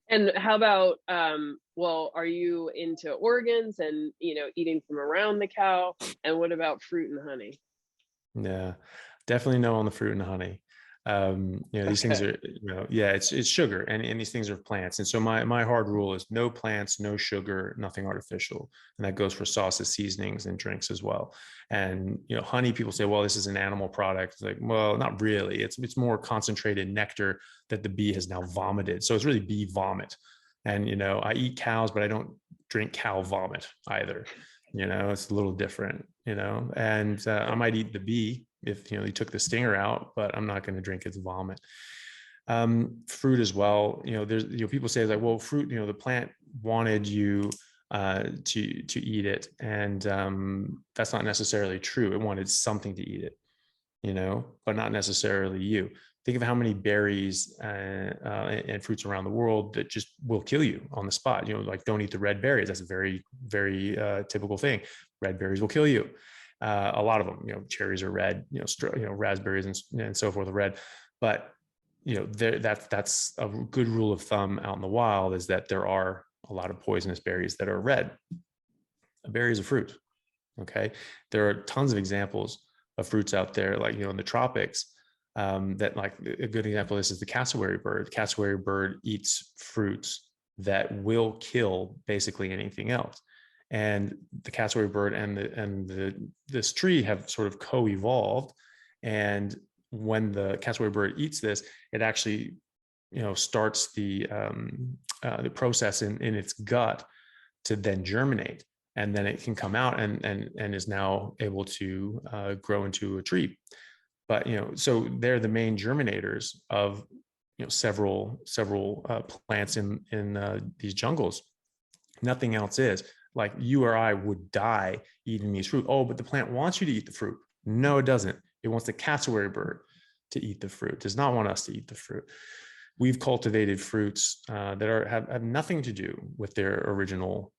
And how about, well, are you into organs and, eating from around the cow? And what about fruit and honey? Yeah, definitely no on the fruit and honey. These things Okay. are, yeah, it's sugar, and these things are plants. And so my hard rule is no plants, no sugar, nothing artificial. And that goes for sauces, seasonings, and drinks as well. And honey, people say, well, this is an animal product. It's like, well, not really. It's more concentrated nectar that the bee has now vomited. So it's really bee vomit. And I eat cows, but I don't drink cow vomit either. It's a little different, and I might eat the bee if you took the stinger out, but I'm not going to drink its vomit. Fruit as well. There's people say like, well, fruit. The plant wanted you to eat it, and that's not necessarily true. It wanted something to eat it, but not necessarily you. Think of how many berries and fruits around the world that just will kill you on the spot. Like don't eat the red berries. That's a very, very typical thing. Red berries will kill you. A lot of them, cherries are red, raspberries and so forth are red. But that's a good rule of thumb out in the wild, is that there are a lot of poisonous berries that are red. A berry is a fruit. Okay, there are tons of examples of fruits out there, like in the tropics. That, like, a good example of this is the cassowary bird. The cassowary bird eats fruits that will kill basically anything else. And the cassowary bird and this tree have sort of co-evolved. And when the cassowary bird eats this, it actually starts the process in its gut to then germinate, and then it can come out and is now able to grow into a tree. But so they're the main germinators of several plants in these jungles. Nothing else is. Like, you or I would die eating these fruit. Oh, but the plant wants you to eat the fruit. No, it doesn't. It wants the cassowary bird to eat the fruit. It does not want us to eat the fruit. We've cultivated fruits that have nothing to do with their original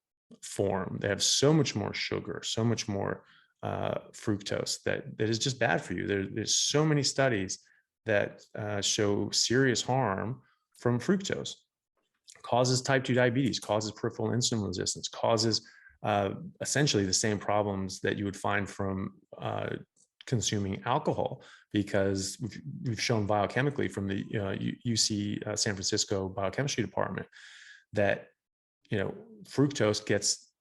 form. They have so much more sugar, so much more fructose that is just bad for you. There's so many studies that show serious harm from fructose. Causes type 2 diabetes, causes peripheral insulin resistance, causes essentially the same problems that you would find from consuming alcohol, because we've shown biochemically from the UC San Francisco biochemistry department that fructose gets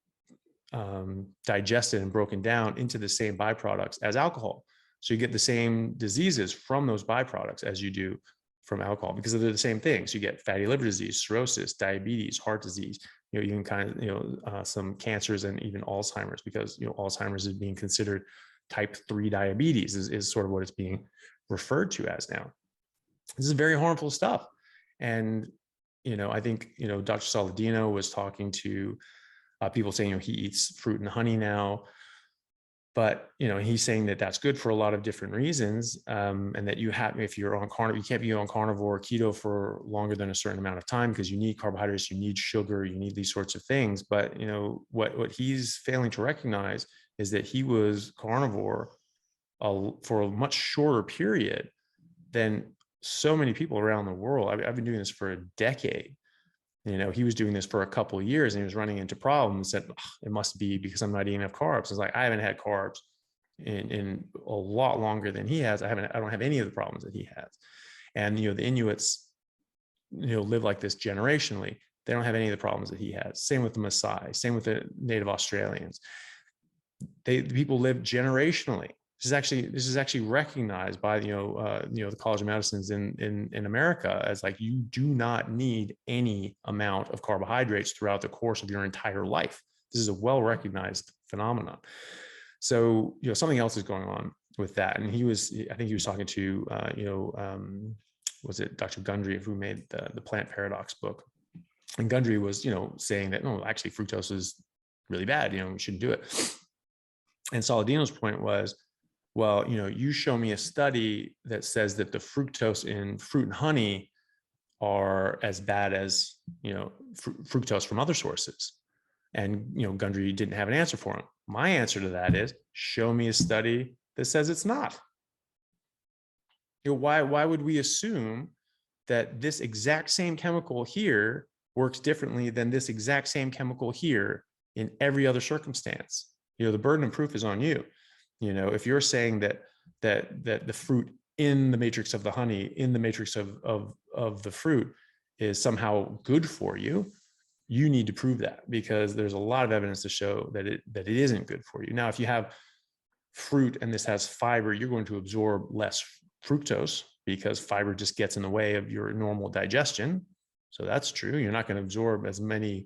digested and broken down into the same byproducts as alcohol. So you get the same diseases from those byproducts as you do from alcohol, because they're the same things. You get fatty liver disease, cirrhosis, diabetes, heart disease, even kind of, some cancers, and even Alzheimer's, because, Alzheimer's is being considered type 3 diabetes is sort of what it's being referred to as now. This is very harmful stuff. And, I think, Dr. Saladino was talking to people saying, he eats fruit and honey now. But he's saying that that's good for a lot of different reasons, and that if you're on carnivore, you can't be on carnivore or keto for longer than a certain amount of time, because you need carbohydrates, you need sugar, you need these sorts of things. But what he's failing to recognize is that he was carnivore for a much shorter period than so many people around the world. I've been doing this for a decade. He was doing this for a couple of years, and he was running into problems. Said, it must be because I'm not eating enough carbs. It's like, I haven't had carbs in a lot longer than he has. I don't have any of the problems that he has. And the Inuits live like this generationally. They don't have any of the problems that he has. Same with the Maasai, same with the native Australians. The people live generationally. This is actually recognized by the College of Medicines in America as, like, you do not need any amount of carbohydrates throughout the course of your entire life. This is a well-recognized phenomenon. So something else is going on with that. And I think he was talking to was it Dr. Gundry, who made the Plant Paradox book. And Gundry was saying that, no, actually fructose is really bad. We shouldn't do it. And Saladino's point was, well, you show me a study that says that the fructose in fruit and honey are as bad as, fructose from other sources. And, Gundry didn't have an answer for him. My answer to that is, show me a study that says it's not. Why would we assume that this exact same chemical here works differently than this exact same chemical here in every other circumstance. The burden of proof is on you. If you're saying that the fruit in the matrix of the honey, in the matrix of the fruit is somehow good for you, you need to prove that, because there's a lot of evidence to show that it isn't good for you. Now, if you have fruit and this has fiber, you're going to absorb less fructose because fiber just gets in the way of your normal digestion. So that's true. You're not going to absorb as many,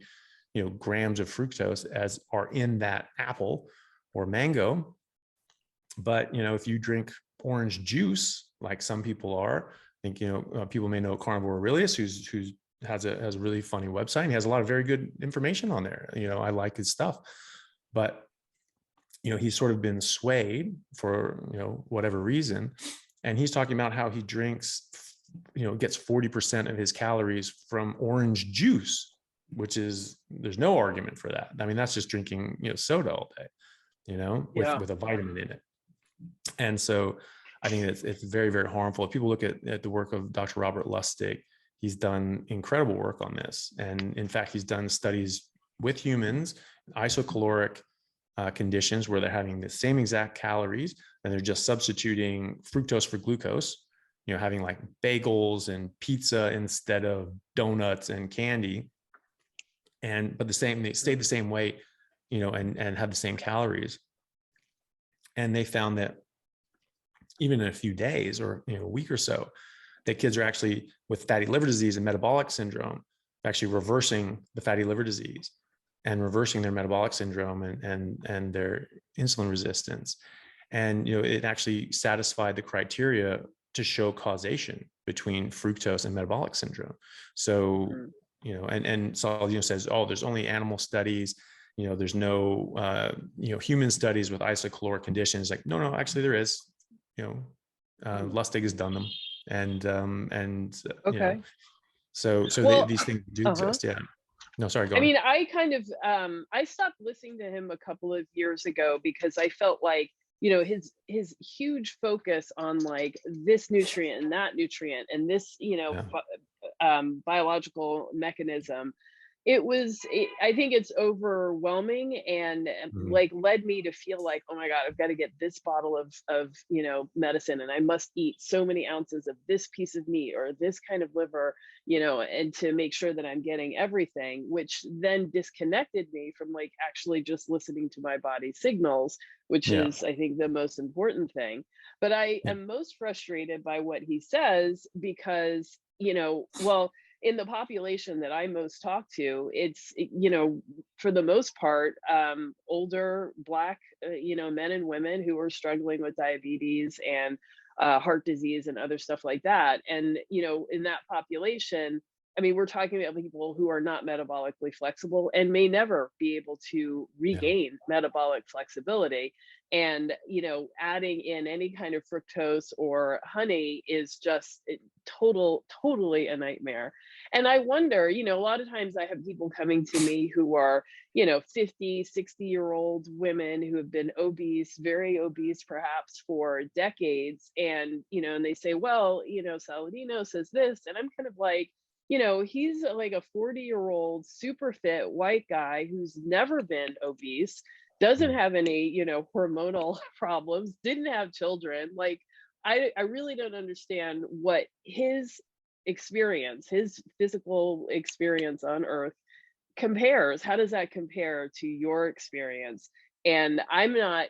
grams of fructose as are in that apple or mango. But, if you drink orange juice, like some people are, I think, people may know Carnivore Aurelius, who's has a really funny website. He has a lot of very good information on there. I like his stuff, but, he's sort of been swayed for, whatever reason. And he's talking about how he drinks, gets 40% of his calories from orange juice, which is, there's no argument for that. I mean, that's just drinking, soda all day, with a vitamin in it. And so I think it's very, very harmful. If people look at the work of Dr. Robert Lustig, he's done incredible work on this. And in fact, he's done studies with humans, isocaloric conditions where they're having the same exact calories and they're just substituting fructose for glucose, having like bagels and pizza instead of donuts and candy. But they stayed the same weight, and had the same calories. And they found that even in a few days or a week or so, that kids are actually, with fatty liver disease and metabolic syndrome, actually reversing the fatty liver disease and reversing their metabolic syndrome and their insulin resistance. And, it actually satisfied the criteria to show causation between fructose and metabolic syndrome. So, and Saladino says, oh, there's only animal studies, there's no, human studies with isocaloric conditions. Like, no, actually there is, Lustig has done them. And okay. So Well, these things do exist. Yeah. No, sorry, go on. I mean, I kind of, I stopped listening to him a couple of years ago because I felt like, his huge focus on like this nutrient and that nutrient and this, biological mechanism, I think it's overwhelming and like led me to feel like, oh my God, I've got to get this bottle of medicine and I must eat so many ounces of this piece of meat or this kind of liver, and to make sure that I'm getting everything, which then disconnected me from like actually just listening to my body's signals, which is, I think, the most important thing. But I am most frustrated by what he says because, well, in the population that I most talk to, it's, for the most part, older Black, men and women who are struggling with diabetes and heart disease and other stuff like that. And, in that population, I mean, we're talking about people who are not metabolically flexible and may never be able to regain metabolic flexibility. And, adding in any kind of fructose or honey is just totally a nightmare. And I wonder, a lot of times I have people coming to me who are, 50, 60-year-old women who have been obese, very obese perhaps for decades. And, and they say, well, Saladino says this. And I'm kind of like, he's like a 40-year-old super fit white guy who's never been obese, doesn't have any, hormonal problems, didn't have children. Like, I really don't understand what his experience, his physical experience on Earth compares. How does that compare to your experience? And I'm not,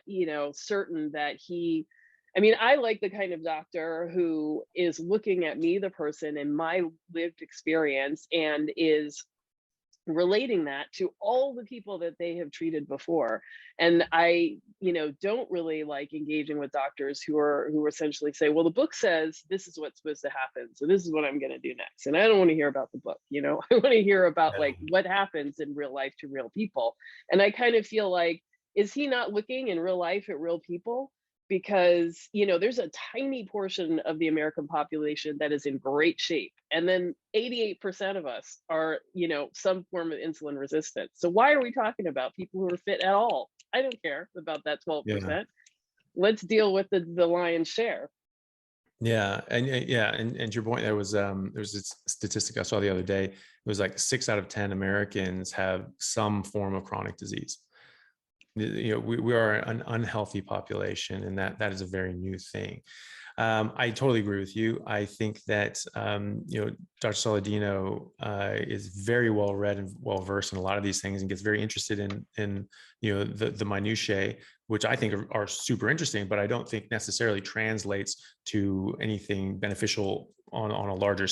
certain that I like the kind of doctor who is looking at me, the person, and my lived experience and is relating that to all the people that they have treated before. And I, don't really like engaging with doctors who essentially say, well, the book says this is what's supposed to happen, so this is what I'm going to do next. And I don't want to hear about the book. I want to hear about like what happens in real life to real people. And I kind of feel like, is he not looking in real life at real people? Because, there's a tiny portion of the American population that is in great shape. And then 88% of us are, some form of insulin resistant. So why are we talking about people who are fit at all? I don't care about that 12%. Let's deal with the lion's share. Yeah, and to your point, there was this statistic I saw the other day. It was like 6 out of 10 Americans have some form of chronic disease. You know, we are an unhealthy population, and that is a very new thing. I totally agree with you. I think that you know, Dr. Saladino is very well read and well versed in a lot of these things, and gets very interested in you know, the minutiae, which I think are super interesting, but I don't think necessarily translates to anything beneficial on a larger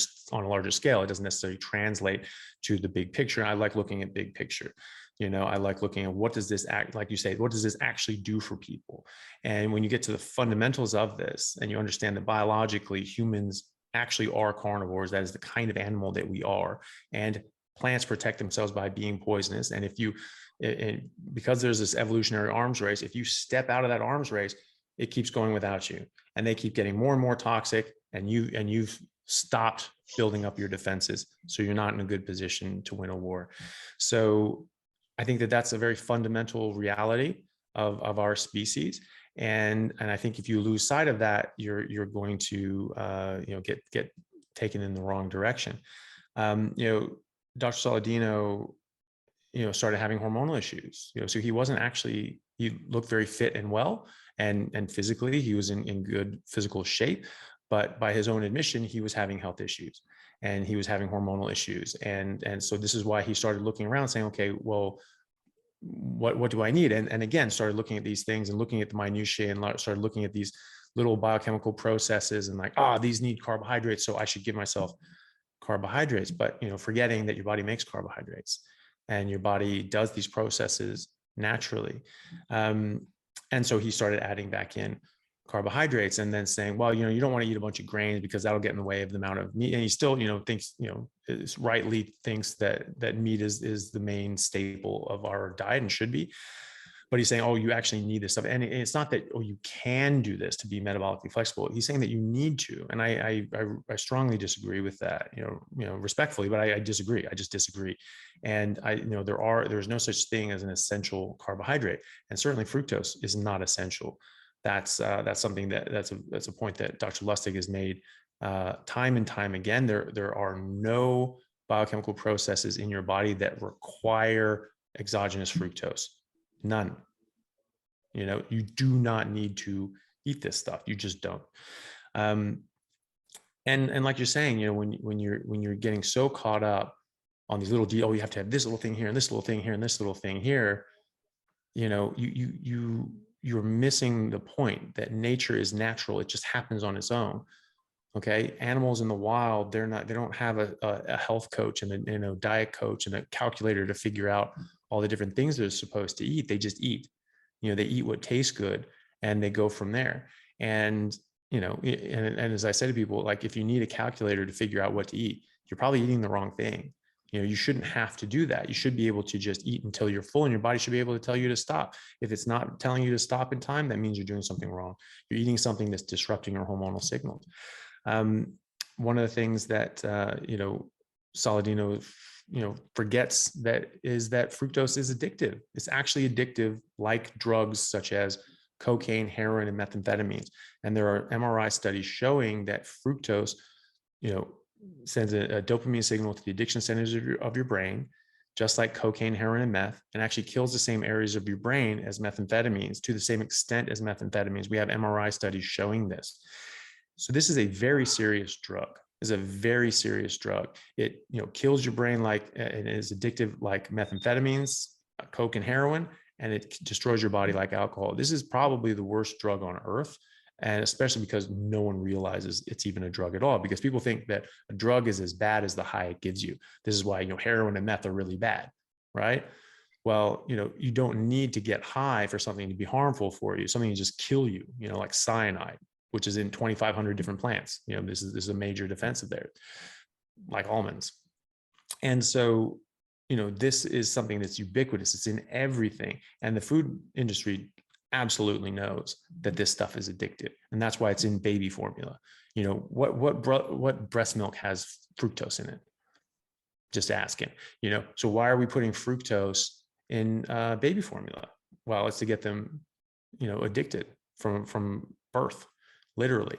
scale. It doesn't necessarily translate to the big picture. I like looking at big picture. You know, I like looking at what does this act, like you say, what does this actually do for people? And when you get to the fundamentals of this, and you understand that biologically humans actually are carnivores, that is the kind of animal that we are, and plants protect themselves by being poisonous. And if you, because there's this evolutionary arms race, if you step out of that arms race, it keeps going without you, and they keep getting more and more toxic, and you've stopped building up your defenses, so you're not in a good position to win a war. So I think that that's a very fundamental reality of our species. And I think if you lose sight of that, you're going to you know, get taken in the wrong direction. You know, Dr. Saladino, you know, started having hormonal issues. You know, so he wasn't actually, he looked very fit and well, and physically he was in good physical shape, but by his own admission, he was having health issues, and he was having hormonal issues. And so this is why he started looking around saying, okay, well, what do I need? And again, started looking at these things and looking at the minutiae, and started looking at these little biochemical processes, and like, these need carbohydrates, so I should give myself carbohydrates. But, you know, forgetting that your body makes carbohydrates, and your body does these processes naturally. And so he started adding back in carbohydrates, and then saying, well, you know, you don't want to eat a bunch of grains because that'll get in the way of the amount of meat. And he still, you know, thinks, you know, is rightly thinks that meat is the main staple of our diet and should be. But he's saying, oh, you actually need this stuff. And it's not that, oh, you can do this to be metabolically flexible. He's saying that you need to. And I strongly disagree with that, you know, respectfully, but I disagree. I just disagree. And you know, there's no such thing as an essential carbohydrate. And certainly fructose is not essential. That's something that's a point that Dr. Lustig has made time and time again. There are no biochemical processes in your body that require exogenous fructose. None. You know, you do not need to eat this stuff. You just don't. And like you're saying, you know, when you're getting so caught up on these little deals, oh, you have to have this little thing here and this little thing here and this little thing here. You know, you're missing the point that nature is natural. It just happens on its own. Okay. Animals in the wild, they don't have a health coach and a, you know, diet coach and a calculator to figure out all the different things they're supposed to eat. They just eat, you know, they eat what tastes good, and they go from there. And, you know, and as I said to people, like, if you need a calculator to figure out what to eat, you're probably eating the wrong thing. You know, you shouldn't have to do that. You should be able to just eat until you're full, and your body should be able to tell you to stop. If it's not telling you to stop in time, that means you're doing something wrong. You're eating something that's disrupting your hormonal signals. One of the things that, you know, Saladino, you know, forgets that is that fructose is addictive. It's actually addictive, like drugs such as cocaine, heroin, and methamphetamines. And there are MRI studies showing that fructose, you know, sends a dopamine signal to the addiction centers of your brain, just like cocaine, heroin, and meth, and actually kills the same areas of your brain as methamphetamines to the same extent as methamphetamines. We have MRI studies showing this. So this is a very serious drug. It's a very serious drug. It, you know, kills your brain like, it is addictive like methamphetamines, coke, and heroin, and it destroys your body like alcohol. This is probably the worst drug on earth. And especially because no one realizes it's even a drug at all, because people think that a drug is as bad as the high it gives you. This is why, you know, heroin and meth are really bad, right? Well, you know, you don't need to get high for something to be harmful for you, something to just kill you, you know, like cyanide, which is in 2,500 different plants. You know, this is a major defensive there, like almonds. And so, you know, this is something that's ubiquitous. It's in everything. And the food industry absolutely knows that this stuff is addictive, and that's why it's in baby formula. You know, what breast milk has fructose in it? Just asking. You know, so why are we putting fructose in baby formula? Well, it's to get them, you know, addicted from birth, literally.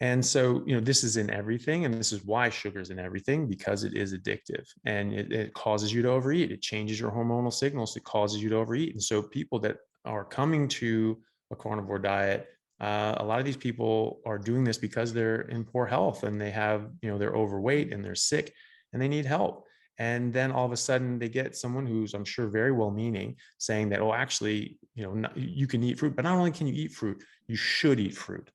And so, this is in everything. And this is why sugar is in everything, because it is addictive, and it causes you to overeat. It changes your hormonal signals. It causes you to overeat. And so people that are coming to a carnivore diet, a lot of these people are doing this because they're in poor health, and they have, they're overweight and they're sick and they need help. And then all of a sudden they get someone who's, I'm sure, very well-meaning, saying that, oh, actually, you can eat fruit, but not only can you eat fruit, you should eat fruit.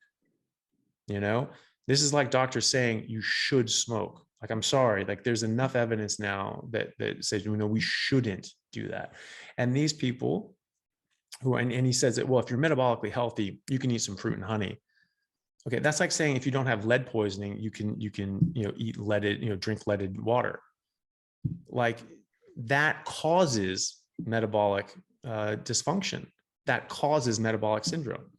This is like doctors saying you should smoke. Like, I'm sorry, like there's enough evidence now that says, we shouldn't do that. And these people and he says that, well, if you're metabolically healthy, you can eat some fruit and honey. Okay. That's like saying, if you don't have lead poisoning, you can, eat leaded, drink leaded water. Like, that causes metabolic dysfunction. That causes metabolic syndrome.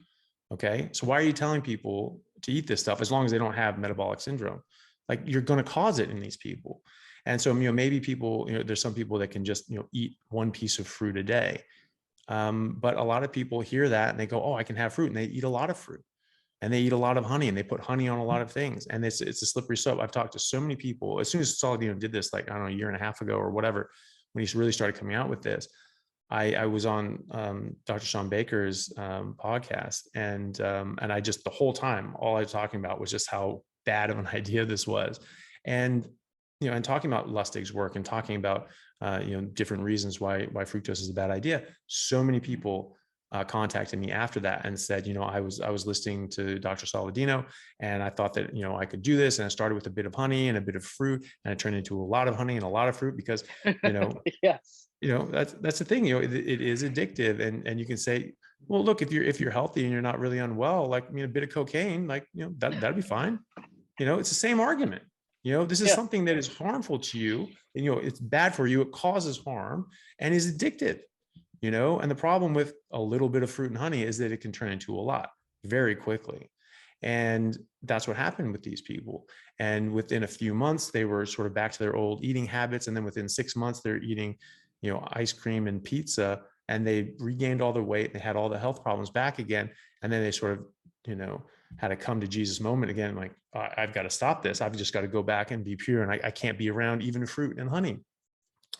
Okay. So why are you telling people to eat this stuff as long as they don't have metabolic syndrome? Like, you're going to cause it in these people. And so, maybe people, there's some people that can just, eat one piece of fruit a day. But a lot of people hear that and they go, oh, I can have fruit. And they eat a lot of fruit, and they eat a lot of honey, and they put honey on a lot of things. And it's a slippery slope. I've talked to so many people. As soon as Saladino did this, like, I don't know, a year and a half ago or whatever, when he really started coming out with this, I was on Dr. Sean Baker's podcast, and I just, the whole time, all I was talking about was just how bad of an idea this was. And, and talking about Lustig's work, and talking about, different reasons why fructose is a bad idea. So many people contacted me after that and said, I was listening to Dr. Saladino, and I thought that, I could do this. And I started with a bit of honey and a bit of fruit, and it turned into a lot of honey and a lot of fruit because, yes. That's the thing, it is addictive. And you can say, well, look, if you're healthy and you're not really unwell, like, a bit of cocaine, like, that'd be fine. It's the same argument. This is something that is harmful to you, and, it's bad for you. It causes harm and is addictive, and the problem with a little bit of fruit and honey is that it can turn into a lot very quickly. And that's what happened with these people. And within a few months, they were sort of back to their old eating habits. And then within 6 months, they're eating, ice cream and pizza, and they regained all their weight. They had all the health problems back again. And then they sort of, had a come to Jesus moment again. Like, I've got to stop this. I've just got to go back and be pure. And I can't be around even fruit and honey.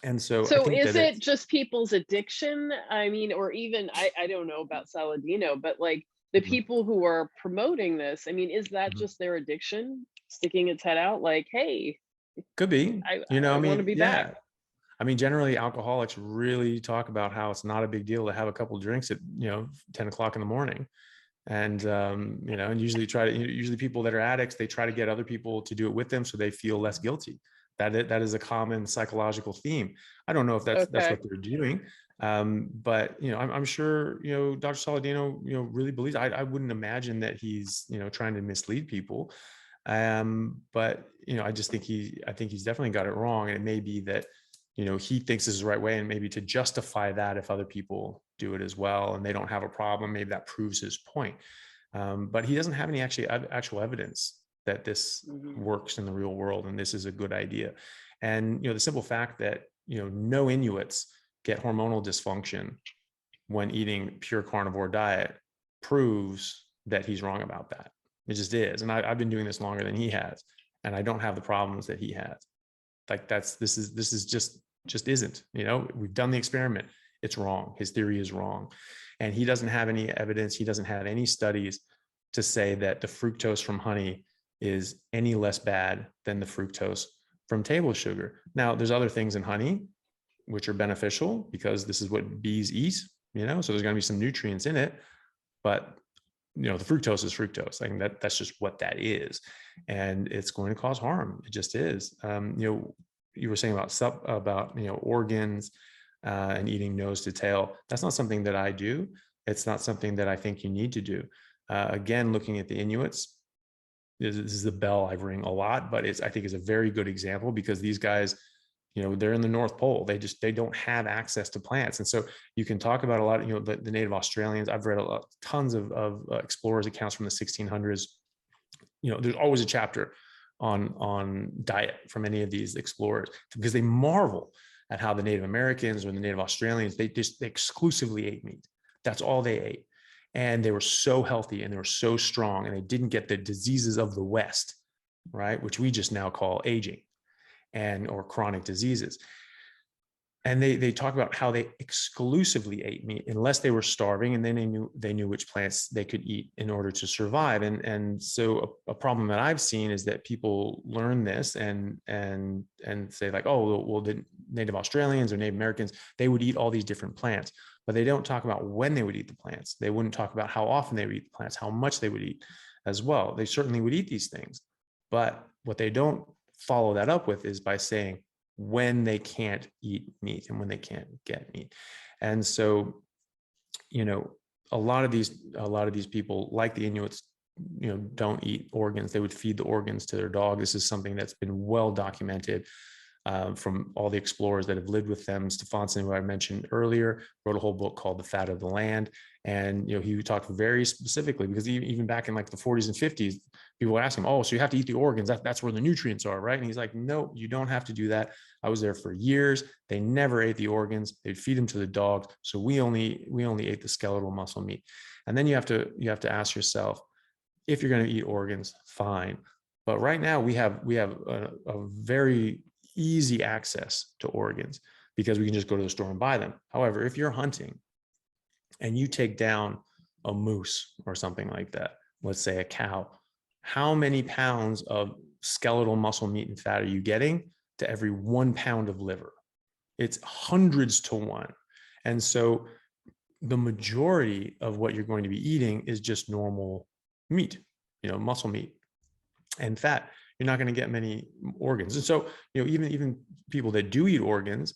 And so I think is it just people's addiction? I mean, or even, I don't know about Saladino, but like the people who are promoting this, I mean, is that just their addiction sticking its head out? Like, hey, could be, I want to be back. I mean, generally alcoholics really talk about how it's not a big deal to have a couple of drinks at, 10 o'clock in the morning. And, and usually people that are addicts, they try to get other people to do it with them so they feel less guilty. That is a common psychological theme. I don't know if that's what they're doing. But, I'm sure, Dr. Saladino, really believes, I wouldn't imagine that he's, trying to mislead people. But, I just think he's definitely got it wrong. And it may be that, he thinks this is the right way, and maybe to justify that, if other people do it as well and they don't have a problem, maybe that proves his point. But he doesn't have any actual evidence that this works in the real world, and this is a good idea. And, the simple fact that, no Inuits get hormonal dysfunction when eating pure carnivore diet proves that he's wrong about that. It just is. And I've been doing this longer than he has, and I don't have the problems that he has. Like, this is just isn't, we've done the experiment. It's wrong. His theory is wrong. And he doesn't have any evidence. He doesn't have any studies to say that the fructose from honey is any less bad than the fructose from table sugar. Now, there's other things in honey which are beneficial because this is what bees eat, so there's going to be some nutrients in it, but the fructose is fructose. I mean, that's just what that is. And it's going to cause harm. It just is. You were saying about organs and eating nose to tail. That's not something that I do. It's not something that I think you need to do. Again, looking at the Inuits, this is the bell I ring a lot, but I think it's a very good example because these guys, they're in the North Pole. They don't have access to plants. And so you can talk about a lot of, the native Australians. I've read tons of explorers accounts from the 1600s. There's always a chapter on diet from any of these explorers because they marvel at how the Native Americans or the Native Australians, they exclusively ate meat. That's all they ate. and they were so healthy and they were so strong, and they didn't get the diseases of the West, right? Which we just now call aging or chronic diseases. And they talk about how they exclusively ate meat unless they were starving, and then they knew which plants they could eat in order to survive. And so a problem that I've seen is that people learn this and say like, oh, well, the Native Australians or Native Americans, they would eat all these different plants, but they don't talk about when they would eat the plants. They wouldn't talk about how often they would eat the plants, how much they would eat as well. They certainly would eat these things, but what they don't follow that up with is by saying when they can't eat meat and when they can't get meat. And so, a lot of these people, like the Inuits, don't eat organs. They would feed the organs to their dog. This is something that's been well documented from all the explorers that have lived with them. Stefansson, who I mentioned earlier, wrote a whole book called The Fat of the Land. And, he talked very specifically, because even back in like the 40s and 50s, people would ask him, oh, so you have to eat the organs. That's where the nutrients are, right? And he's like, no, you don't have to do that. I was there for years. They never ate the organs. They'd feed them to the dogs. So we only ate the skeletal muscle meat. And then you have to ask yourself, if you're going to eat organs, fine. But right now we have a very easy access to organs because we can just go to the store and buy them. However, if you're hunting and you take down a moose or something like that, let's say a cow, how many pounds of skeletal muscle meat and fat are you getting to every 1 pound of liver? It's hundreds to one. And so the majority of what you're going to be eating is just normal meat, muscle meat and fat. You're not going to get many organs. And so, even people that do eat organs,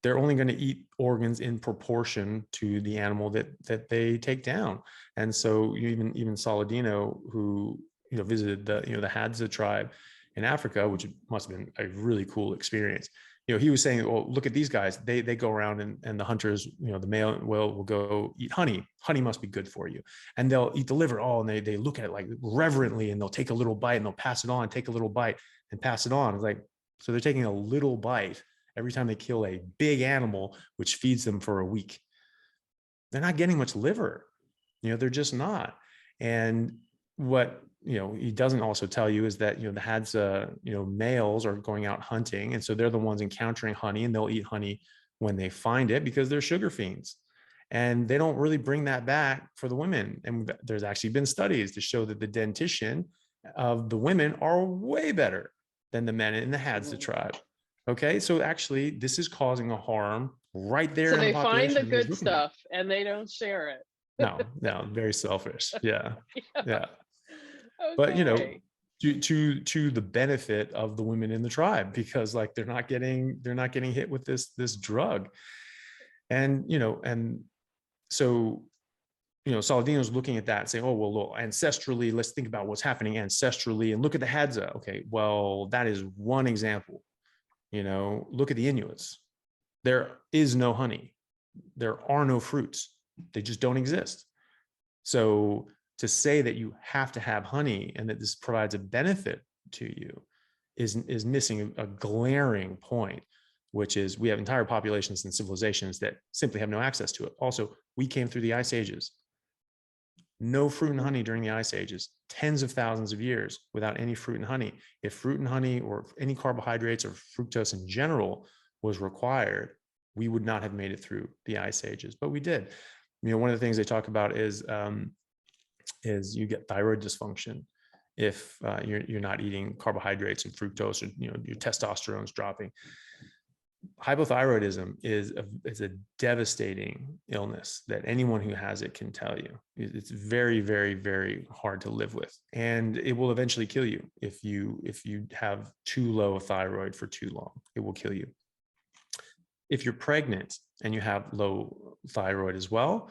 they're only going to eat organs in proportion to the animal that they take down. And so even Saladino, who visited the Hadza tribe in Africa, which must have been a really cool experience. He was saying, well, look at these guys. They go around and the hunters, the male will go eat honey. Honey must be good for you. And they'll eat the liver. Oh, and they look at it like reverently, and they'll take a little bite and they'll pass it on, take a little bite and pass it on. It's like, so they're taking a little bite every time they kill a big animal, which feeds them for a week. They're not getting much liver. They're just not. And what he doesn't also tell you is that the Hadza males are going out hunting, and so they're the ones encountering honey, and they'll eat honey when they find it because they're sugar fiends, and they don't really bring that back for the women. And there's actually been studies to show that the dentition of the women are way better than the men in the Hadza tribe. Okay, so actually this is causing a harm right there. So in they the find the population good stuff and they don't share it. No, very selfish. Yeah. Okay. But to the benefit of the women in the tribe, because like they're not getting hit with this drug. And and so Saladino's looking at that and saying, oh, well, look, ancestrally, let's think about what's happening ancestrally and look at the Hadza. Okay, well, that is one example. Look at the Inuits. There is no honey. There are no fruits. They just don't exist. So to say that you have to have honey and that this provides a benefit to you is missing a glaring point, which is we have entire populations and civilizations that simply have no access to it. Also, we came through the ice ages. No fruit and honey during the ice ages, tens of thousands of years without any fruit and honey. If fruit and honey or any carbohydrates or fructose in general was required, we would not have made it through the ice ages, but we did. One of the things they talk about is you get thyroid dysfunction if you're not eating carbohydrates and fructose, or your testosterone's dropping. Hypothyroidism is a devastating illness that anyone who has it can tell you. It's very, very, very hard to live with, and it will eventually kill you if you have too low a thyroid for too long. It will kill you. If you're pregnant and you have low thyroid as well,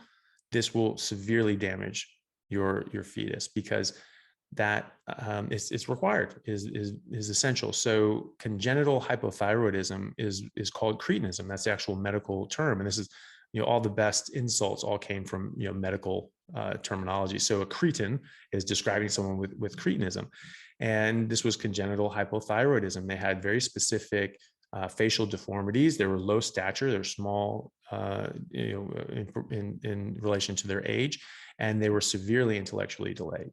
this will severely damage your fetus, because that is required, is essential. So congenital hypothyroidism is called cretinism. That's the actual medical term. And this is, all the best insults all came from, medical terminology. So a cretin is describing someone with cretinism. And this was congenital hypothyroidism. They had very specific facial deformities. They were low stature, they're small, in relation to their age, and they were severely intellectually delayed.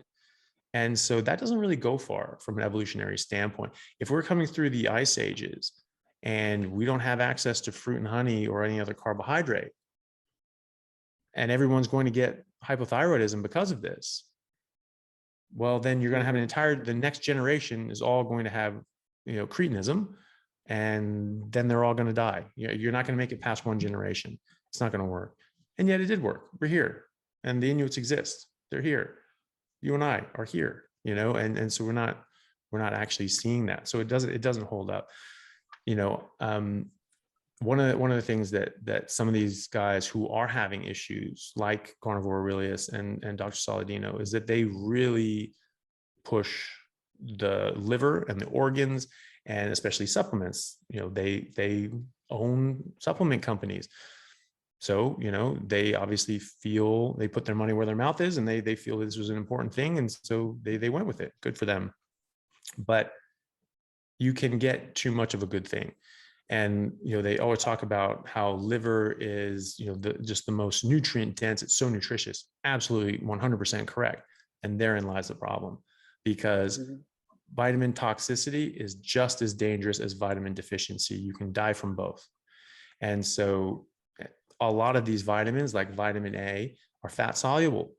And so that doesn't really go far from an evolutionary standpoint. If we're coming through the ice ages and we don't have access to fruit and honey or any other carbohydrate, and everyone's going to get hypothyroidism because of this, well, then you're going to have the next generation is all going to have, cretinism, and then they're all going to die. You're not going to make it past one generation. It's not going to work. And yet it did work. We're here, and the Inuits exist. They're here. You and I are here, and so we're not actually seeing that. So it doesn't hold up. One of the things that some of these guys who are having issues like Carnivore Aurelius and Dr. Saladino is that they really push the liver and the organs, and especially supplements. They own supplement companies. So, they obviously feel they put their money where their mouth is, and they feel this was an important thing. And so they went with it. Good for them. But you can get too much of a good thing. And, they always talk about how liver is, just the most nutrient dense. It's so nutritious. Absolutely 100% correct. And therein lies the problem, because vitamin toxicity is just as dangerous as vitamin deficiency. You can die from both. And so a lot of these vitamins, like vitamin A, are fat soluble.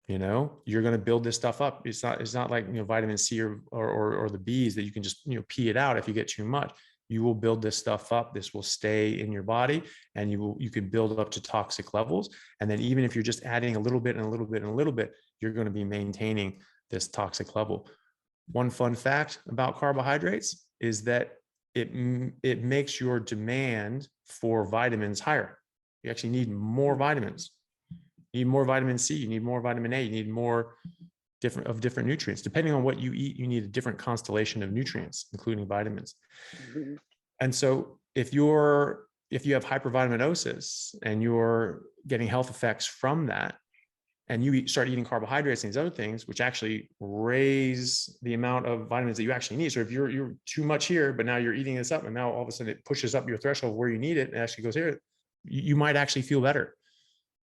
You're going to build this stuff up. It's not like, vitamin C or the B's that you can just, pee it out if you get too much. You will build this stuff up. This will stay in your body, and you can build it up to toxic levels. And then even if you're just adding a little bit and a little bit and a little bit, you're going to be maintaining this toxic level. One fun fact about carbohydrates is that it makes your demand for vitamins higher. You actually need more vitamins. You need more vitamin C, you need more vitamin A, you need more different nutrients. Depending on what you eat, you need a different constellation of nutrients, including vitamins. And so if you have hypervitaminosis and you're getting health effects from that, and you start eating carbohydrates and these other things, which actually raise the amount of vitamins that you actually need. So if you're too much here, but now you're eating this up, and now all of a sudden it pushes up your threshold where you need it, and actually goes here, you might actually feel better.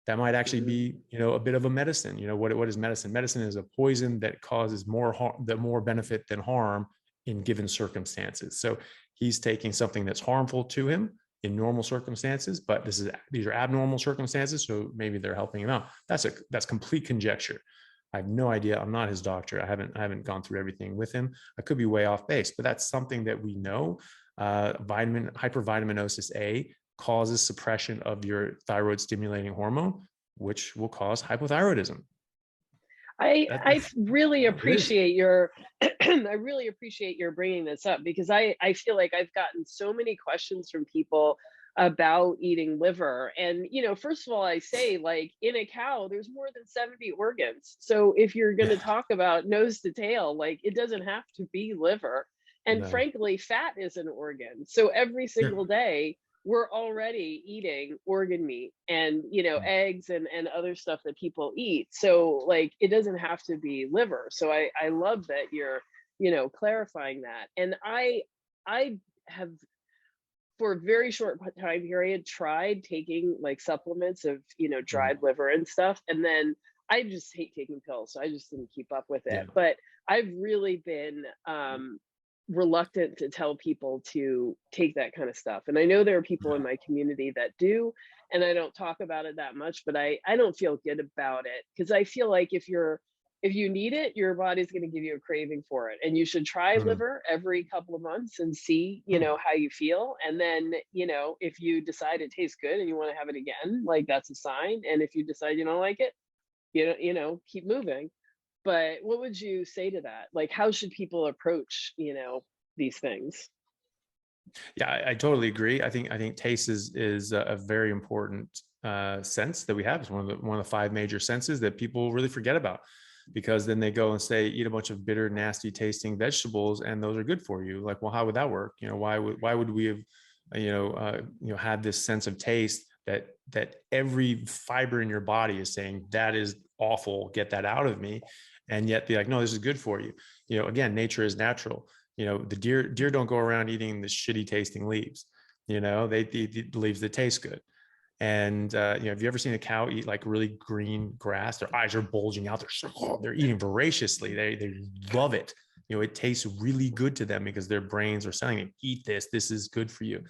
That might actually be, a bit of a medicine. What is medicine? Medicine is a poison that causes more benefit than harm in given circumstances. So he's taking something that's harmful to him in normal circumstances, but these are abnormal circumstances. So maybe they're helping him out. That's complete conjecture. I have no idea. I'm not his doctor. I haven't gone through everything with him. I could be way off base, but that's something that we know. Hypervitaminosis A causes suppression of your thyroid stimulating hormone, which will cause hypothyroidism. I really appreciate your I really appreciate your bringing this up, because I feel like I've gotten so many questions from people about eating liver. And, first of all, I say, like, in a cow, there's more than 70 organs. So if you're going to talk about nose to tail, like, it doesn't have to be liver. And frankly, fat is an organ. So every single day, we're already eating organ meat and, eggs and other stuff that people eat. So, like, it doesn't have to be liver. So I love that you're, clarifying that. And I have, for a very short time period, tried taking like supplements of, dried liver and stuff. And then I just hate taking pills. So I just didn't keep up with it. But I've really been reluctant to tell people to take that kind of stuff. And I know there are people in my community that do, and I don't talk about it that much, but I don't feel good about it, because I feel like if you need it, your body's going to give you a craving for it. And you should try liver every couple of months and see, how you feel. And then, if you decide it tastes good and you want to have it again, like, that's a sign. And if you decide you don't like it, keep moving. But what would you say to that? Like, how should people approach, these things? Yeah, I totally agree. I think taste is a very important sense that we have. It's one of the 5 major senses that people really forget about, because then they go and say, eat a bunch of bitter, nasty tasting vegetables, and those are good for you. Like, well, how would that work? Why would we have, had this sense of taste that every fiber in your body is saying that is awful, get that out of me. And yet they're like, no, this is good for you. Again, nature is natural. You know, the deer don't go around eating the shitty tasting leaves. You know, they eat the leaves that taste good. And you know, have you ever seen a cow eat like really green grass? Their eyes are bulging out. They're eating voraciously. They love it. You know, it tastes really good to them because their brains are saying, eat this. This is good for you.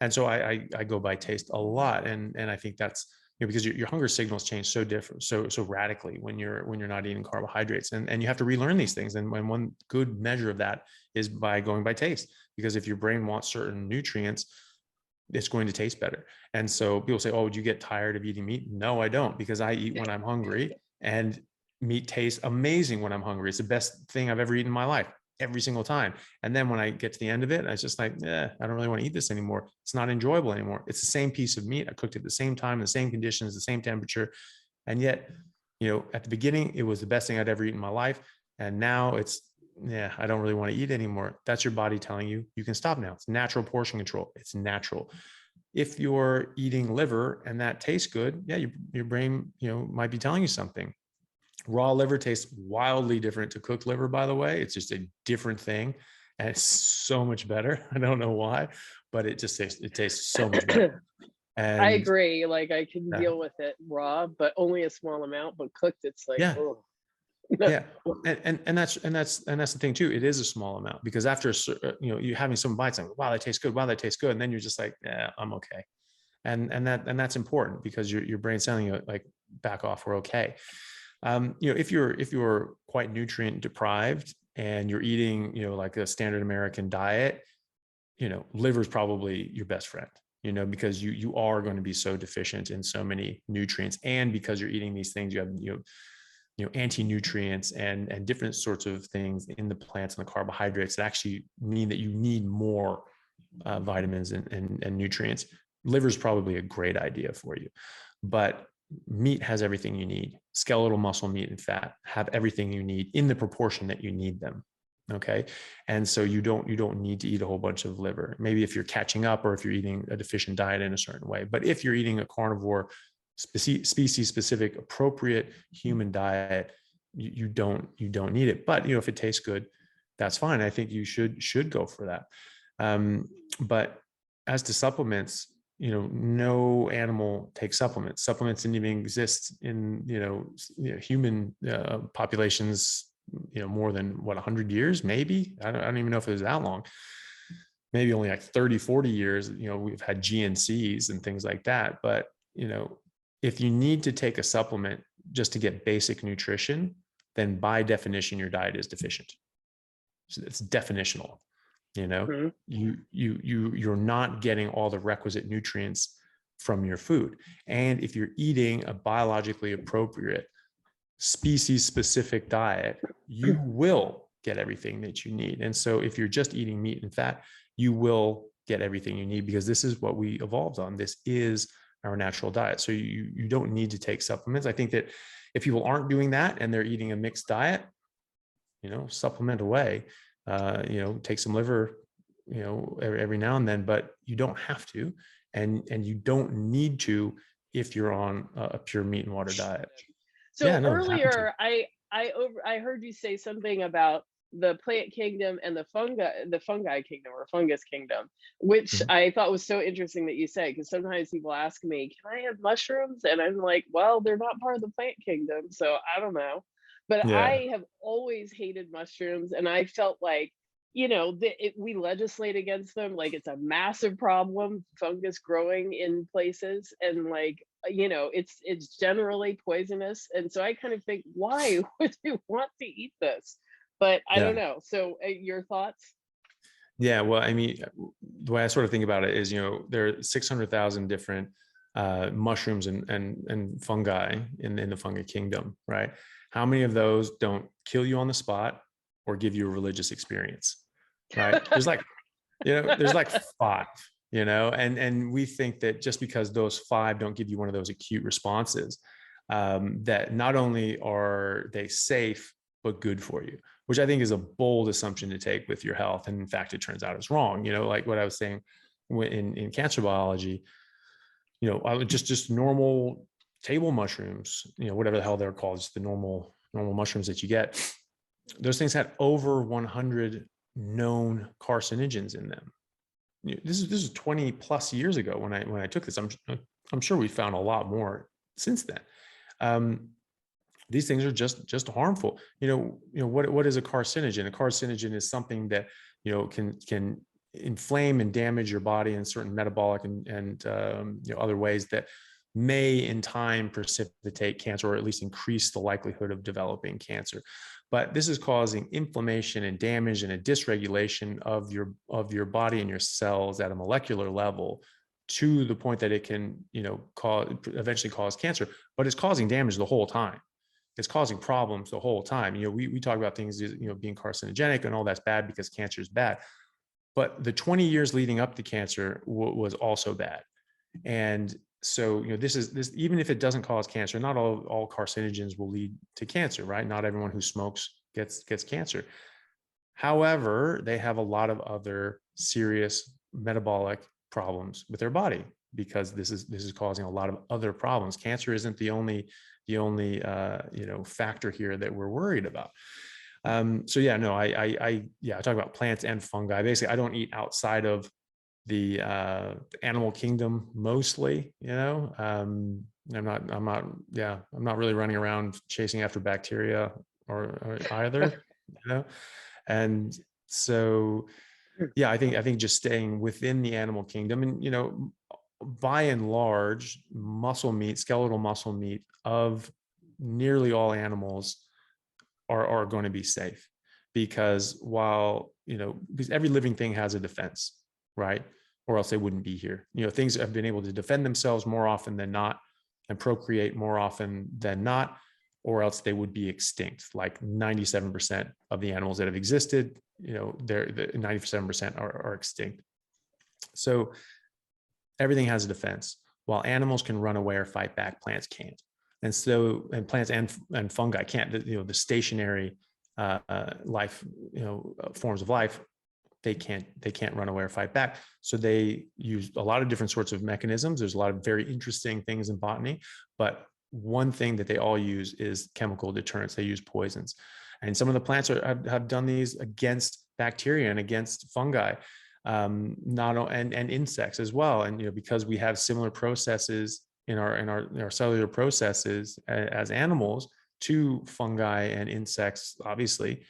And so I go by taste a lot. And I think that's, you know, because your hunger signals change so different, so radically when you're not eating carbohydrates, and you have to relearn these things. And when one good measure of that is by going by taste, because if your brain wants certain nutrients, it's going to taste better. And so people say, oh, would you get tired of eating meat? No, I don't, because I eat when I'm hungry, and meat tastes amazing when I'm hungry. It's the best thing I've ever eaten in my life, every single time. And then when I get to the end of it, I was just like, I don't really want to eat this anymore. It's not enjoyable anymore. It's the same piece of meat. I cooked it at the same time, the same conditions, the same temperature. And yet, you know, at the beginning, it was the best thing I'd ever eaten in my life. And now it's, I don't really want to eat anymore. That's your body telling you you can stop now. It's natural portion control. It's natural. If you're eating liver and that tastes good, your brain, you know, might be telling you something. Raw liver tastes wildly different to cooked liver, by the way. It's just a different thing. And it's so much better. I don't know why, but it tastes so much better. And I agree. Like I can deal with it raw, but only a small amount, but cooked, it's like, oh. Yeah. And that's the thing too. It is a small amount, because after, you know, you're having some bites and, wow, that tastes good. Wow, that tastes good. And then you're just like, yeah, I'm okay. And that's important, because your brain's telling you like, back off, we're okay. You know, if you're quite nutrient deprived and you're eating, you know, like a standard American diet, you know, liver is probably your best friend, you know, because you are going to be so deficient in so many nutrients. And because you're eating these things, you have, you know, anti-nutrients and different sorts of things in the plants and the carbohydrates that actually mean that you need more vitamins and nutrients. Liver is probably a great idea for you, but meat has everything you need. Skeletal muscle, meat, and fat have everything you need in the proportion that you need them. Okay. And so you don't need to eat a whole bunch of liver. Maybe if you're catching up, or if you're eating a deficient diet in a certain way. But if you're eating a carnivore, species specific, appropriate human diet, you don't need it. But, you know, if it tastes good, that's fine. I think you should go for that. But as to supplements, you know, no animal takes supplements. Supplements didn't even exist in, you know, human populations, you know, more than 100 years, maybe. I don't even know if it was that long. Maybe only like 30, 40 years. You know, we've had GNCs and things like that. But, you know, if you need to take a supplement just to get basic nutrition, then by definition, your diet is deficient. So it's definitional. You know, you're not getting all the requisite nutrients from your food. And if you're eating a biologically appropriate, species specific diet, you will get everything that you need. And so if you're just eating meat and fat, you will get everything you need, because this is what we evolved on. This is our natural diet. So you don't need to take supplements. I think that if people aren't doing that and they're eating a mixed diet, you know, supplement away. You know, take some liver, you know, every now and then, but you don't have to, and you don't need to if you're on a pure meat and water diet. So earlier, I heard you say something about the plant kingdom and the fungi kingdom, or fungus kingdom, which I thought was so interesting that you said, because sometimes people ask me, can I have mushrooms? And I'm like, well, they're not part of the plant kingdom, so I don't know. But I have always hated mushrooms, and I felt like, you know, we legislate against them. Like, it's a massive problem, fungus growing in places, and like, you know, it's generally poisonous. And so I kind of think, why would you want to eat this? But I don't know. So your thoughts? Yeah, well, I mean, the way I sort of think about it is, you know, there are 600,000 different mushrooms and fungi in the fungi kingdom, right? How many of those don't kill you on the spot or give you a religious experience, right? There's like, you know, there's like 5, you know, and we think that just because those 5 don't give you one of those acute responses, that not only are they safe, but good for you, which I think is a bold assumption to take with your health. And in fact, it turns out it's wrong. You know, like what I was saying in cancer biology, you know, just normal table mushrooms, you know, whatever the hell they're called, just the normal mushrooms that you get. Those things had over 100 known carcinogens in them. This is 20 plus years ago when I took this. I'm sure we found a lot more since then. These things are just harmful. What is a carcinogen? A carcinogen is something that can inflame and damage your body in certain metabolic and other ways that may in time precipitate cancer, or at least increase the likelihood of developing cancer. But this is causing inflammation and damage and a dysregulation of your body and your cells at a molecular level, to the point that it can eventually cause cancer. But it's causing damage the whole time. It's causing problems the whole time. We talk about things being carcinogenic and all that's bad because cancer is bad, but the 20 years leading up to cancer was also bad. And so, this, even if it doesn't cause cancer, not all carcinogens will lead to cancer, right? Not everyone who smokes gets cancer. However, they have a lot of other serious metabolic problems with their body, because this is causing a lot of other problems. Cancer isn't the only factor here that we're worried about. So yeah, no, I talk about plants and fungi. Basically, I don't eat outside of the animal kingdom mostly. I'm not really running around chasing after bacteria or either. And so yeah, I think just staying within the animal kingdom, and by and large, skeletal muscle meat of nearly all animals are going to be safe, because because every living thing has a defense, right? Or else they wouldn't be here. Things have been able to defend themselves more often than not and procreate more often than not, or else they would be extinct. Like 97% of the animals that have existed, they're 97% are extinct. So everything has a defense. While animals can run away or fight back, plants can't. And plants and fungi can't. The stationary life, forms of life, they can't run away or fight back. So they use a lot of different sorts of mechanisms. There's a lot of very interesting things in botany, but one thing that they all use is chemical deterrence. They use poisons, and some of the plants have done these against bacteria and against fungi, and insects as well. And because we have similar processes in our cellular processes as animals to fungi and insects, obviously,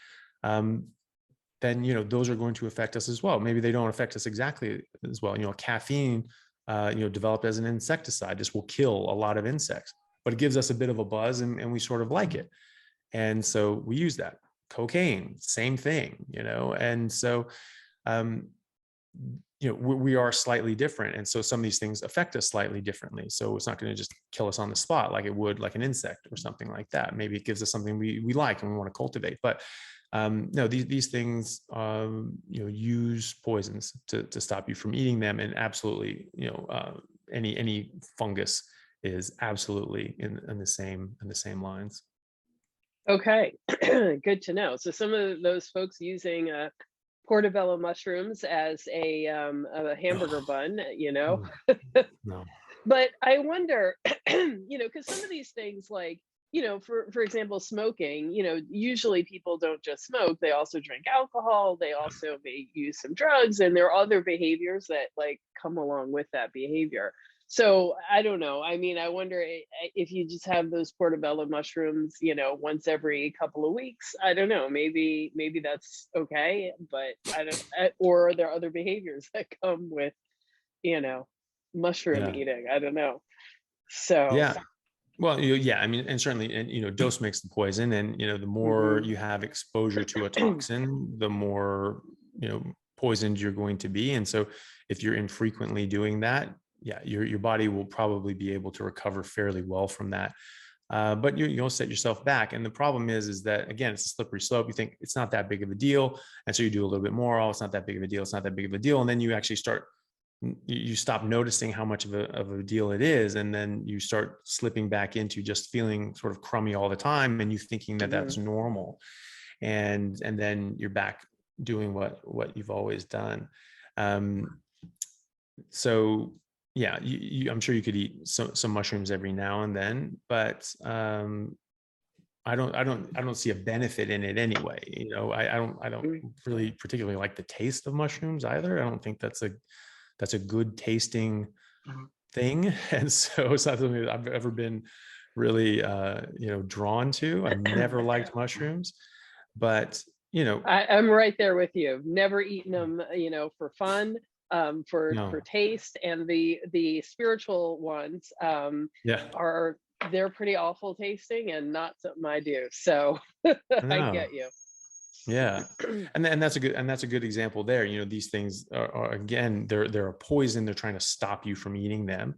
then those are going to affect us as well. Maybe they don't affect us exactly as well. Caffeine, developed as an insecticide. This will kill a lot of insects, but it gives us a bit of a buzz, and we sort of like it. And so we use that. Cocaine, same thing, and so we are slightly different. And so some of these things affect us slightly differently. So it's not going to just kill us on the spot like it would like an insect or something like that. Maybe it gives us something we like and we want to cultivate. But no, these things, use poisons to stop you from eating them. And absolutely, any fungus is absolutely in the same lines. Okay, good to know. So some of those folks using portobello mushrooms as a hamburger bun, No. But I wonder, because some of these things, like, for example, smoking, usually people don't just smoke, they also drink alcohol, they also may use some drugs, and there are other behaviors that like come along with that behavior. So I don't know. I mean, I wonder if you just have those portobello mushrooms, once every couple of weeks. I don't know. Maybe that's okay, but I don't. Or are there other behaviors that come with, mushroom eating? I don't know. So yeah. Well, yeah, I mean, and certainly, and dose makes the poison, and the more you have exposure to a toxin, the more poisoned you're going to be. And so, if you're infrequently doing that, yeah, your body will probably be able to recover fairly well from that. But you'll set yourself back. And the problem is that, again, it's a slippery slope. You think it's not that big of a deal, and so you do a little bit more. Oh, it's not that big of a deal. It's not that big of a deal, and then you actually you stop noticing how much of a deal it is, and then you start slipping back into just feeling sort of crummy all the time, and you thinking that that's normal, and then you're back doing what you've always done. So yeah, I'm sure you could eat some mushrooms every now and then, but I don't see a benefit in it anyway. You know, I don't really particularly like the taste of mushrooms either. I don't think that's a good tasting thing. And so it's not something that I've ever been really, drawn to. I've never liked mushrooms, but, I'm right there with you. Never eaten them, for fun, for no, taste, and the spiritual ones yeah, are they're pretty awful tasting and not something I do. So I no. get you. Yeah. And that's a good example there. You know, these things are again, they're a poison. They're trying to stop you from eating them.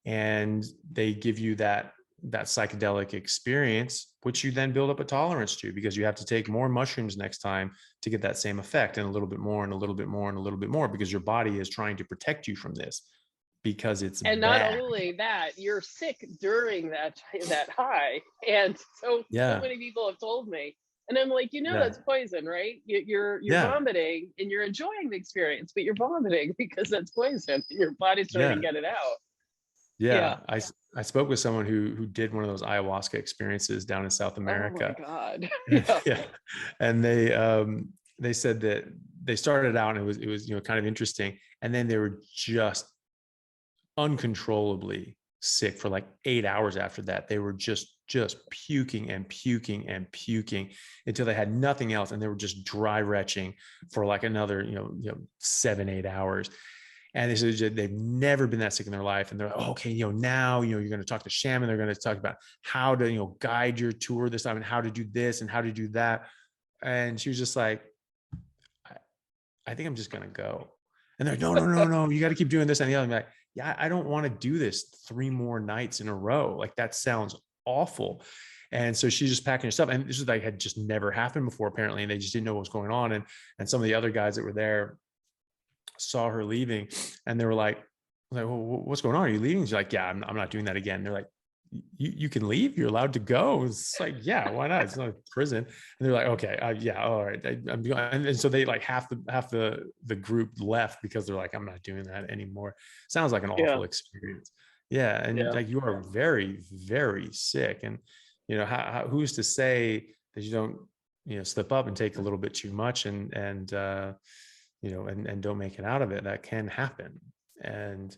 And they give you that psychedelic experience, which you then build up a tolerance to, because you have to take more mushrooms next time to get that same effect, and a little bit more and a little bit more and a little bit more, because your body is trying to protect you from this because it's And not bad. only that, you're sick during that high. And so Yeah. many people have told me, and I'm like, Yeah. that's poison, right? You're Yeah. vomiting and you're enjoying the experience, but you're vomiting because that's poison. Your body's trying to Yeah. get it out. Yeah. Yeah. I spoke with someone who did one of those ayahuasca experiences down in South Oh my America. God. And, Yeah. yeah. And they said that they started out and it was, kind of interesting. And then they were just uncontrollably sick for like 8 hours after that. They were just puking and puking and puking until they had nothing else. And they were just dry retching for like another, 7, 8 hours. And they said they've never been that sick in their life. And they're like, oh, okay, now, you're going to talk to shaman. They're going to talk about how to, guide your tour this time and how to do this and how to do that. And she was just like, I think I'm just going to go. And they're like, no, you got to keep doing this and the other. I'm like, yeah, I don't want to do this 3 more nights in a row. Like, that sounds awful. And so she's just packing her stuff. And this is like, had just never happened before, apparently. And they just didn't know what was going on. And some of the other guys that were there saw her leaving, and they were like, well, what's going on? Are you leaving? She's like, yeah, I'm not doing that again. They're like, you can leave. You're allowed to go. It's like, yeah, why not? It's not a prison. And they're like, okay, yeah, all right. I'm going. And so they like half the group left because they're like, I'm not doing that anymore. Sounds like an Yeah. awful experience. Yeah, and Yeah. like, you are very, very sick. And who's to say that you don't slip up and take a little bit too much and don't make it out of it. That can happen. And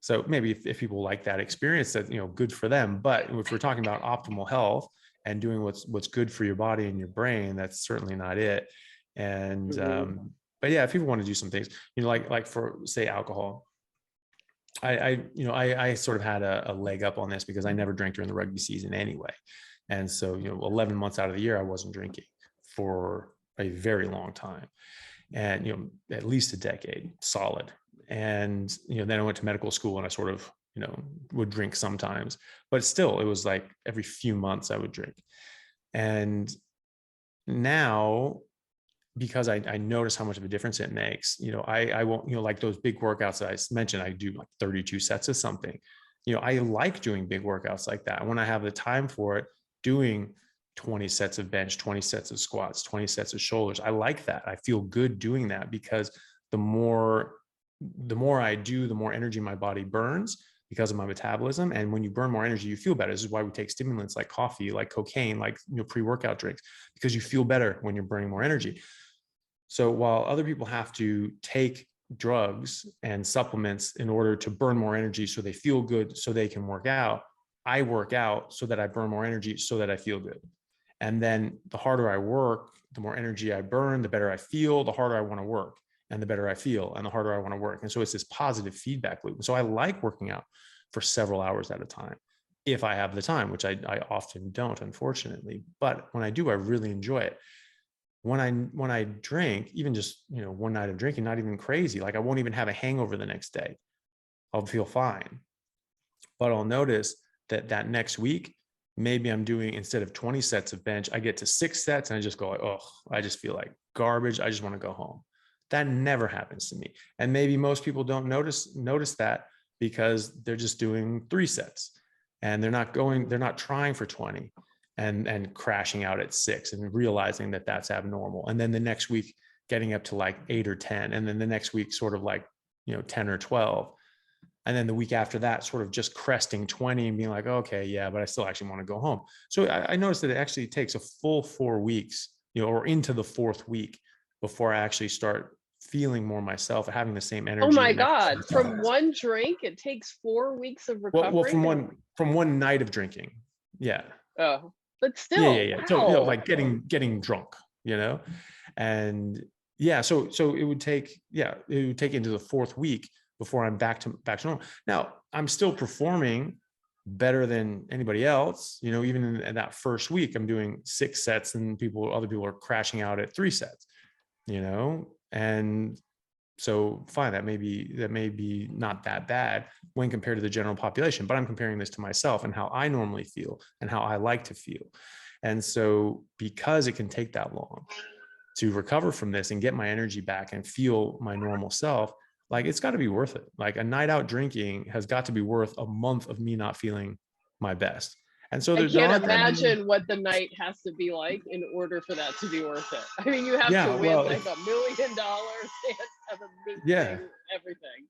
so maybe if people like that experience, that, good for them. But if we're talking about optimal health and doing what's good for your body and your brain, that's certainly not it. And, Mhm. but yeah, if people want to do some things, like for, say, alcohol, I sort of had a leg up on this because I never drank during the rugby season anyway. And so, 11 months out of the year, I wasn't drinking for a very long time, and at least a decade solid. And then I went to medical school, and I sort of would drink sometimes, but still it was like every few months I would drink. And now, because I notice how much of a difference it makes, I won't, like those big workouts that I mentioned, I do like 32 sets of something. I like doing big workouts like that when I have the time for it, doing 20 sets of bench, 20 sets of squats, 20 sets of shoulders. I like that. I feel good doing that, because the more I do, the more energy my body burns because of my metabolism. And when you burn more energy, you feel better. This is why we take stimulants like coffee, like cocaine, like pre-workout drinks, because you feel better when you're burning more energy. So while other people have to take drugs and supplements in order to burn more energy so they feel good, so they can work out, I work out so that I burn more energy so that I feel good. And then the harder I work, the more energy I burn, the better I feel, the harder I want to work, and the better I feel, and the harder I want to work. And so it's this positive feedback loop. So I like working out for several hours at a time if I have the time, which I often don't, unfortunately. But when I do, I really enjoy it. When I drink, even just one night of drinking, not even crazy, like I won't even have a hangover the next day. I'll feel fine. But I'll notice that next week, maybe I'm doing, instead of 20 sets of bench, I get to 6 sets and I just go like, oh, I just feel like garbage. I just want to go home. That never happens to me. And maybe most people don't notice that because they're just doing 3 sets and they're not trying for 20 and crashing out at 6 and realizing that that's abnormal. And then the next week getting up to like 8 or 10. And then the next week sort of like, 10 or 12. And then the week after that, sort of just cresting 20 and being like, okay, yeah, but I still actually want to go home. So I noticed that it actually takes a full 4 weeks, or into the 4th week before I actually start feeling more myself, having the same Oh energy my and God. exercise. From one drink, it takes 4 weeks of Well, recovery. from one night of drinking. Yeah. Oh, but Yeah. still, So, wow. like getting drunk, and yeah, so it would take into the 4th week before I'm back to normal. Now, I'm still performing better than anybody else, even in that first week, I'm doing 6 sets and other people are crashing out at 3 sets, and so fine, that may be not that bad when compared to the general population, but I'm comparing this to myself and how I normally feel and how I like to feel. And so because it can take that long to recover from this and get my energy back and feel my normal self, like it's got to be worth it. Like a night out drinking has got to be worth a month of me not feeling my best. And so I there can't aren't that many. imagine what the night has to be like in order for that to be worth it. I mean, you have to Yeah, win well, like $1 million and have yeah. amazing everything.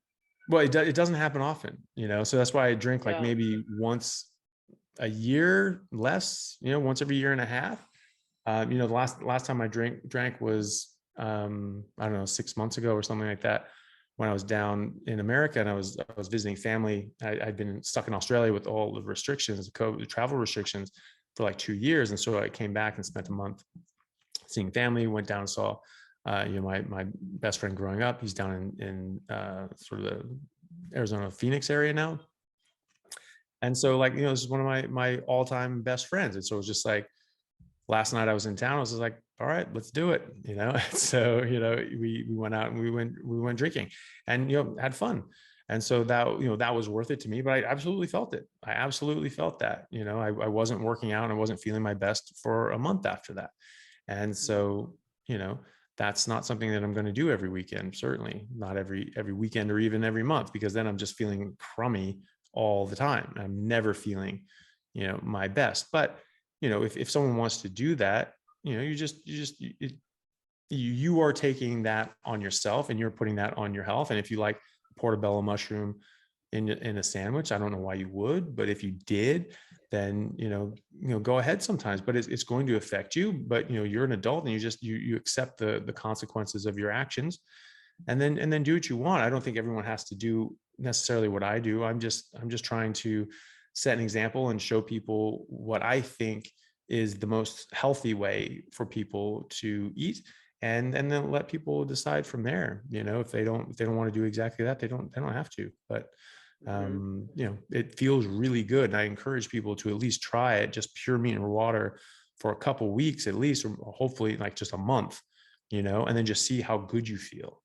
Well, it doesn't happen often, so that's why I drink like Yeah. maybe once a year, less, once every year and a half. The last time I drank was I don't know, 6 months ago or something like that, when I was down in America and I was visiting family. I'd been stuck in Australia with all the restrictions, the COVID travel restrictions, for like 2 years, and so I came back and spent a month seeing family. Went down and saw my best friend growing up. He's down in sort of the Arizona Phoenix area now. And so this is one of my all-time best friends. And so it was just like, last night I was in town, I was just like, all right, let's do it. So, we went out and we went drinking and, had fun. And so that was worth it to me, but I absolutely felt it. I absolutely felt that, I wasn't working out and I wasn't feeling my best for a month after that. And so, that's not something that I'm going to do every weekend. Certainly not every weekend or even every month, because then I'm just feeling crummy all the time. I'm never feeling, my best. But, if someone wants to do that, you are taking that on yourself and you're putting that on your health. And if you like portobello mushroom in a sandwich, I don't know why you would, but if you did, then, go ahead sometimes, but it's going to affect you. But, you're an adult and you accept the consequences of your actions, and then do what you want. I don't think everyone has to do necessarily what I do. I'm just trying to set an example and show people what I think is the most healthy way for people to eat, and then let people decide from there. If they don't want to do exactly that, they don't have to. But it feels really good, and I encourage people to at least try it, just pure meat and water, for a couple weeks at least, or hopefully like just a month, and then just see how good you feel.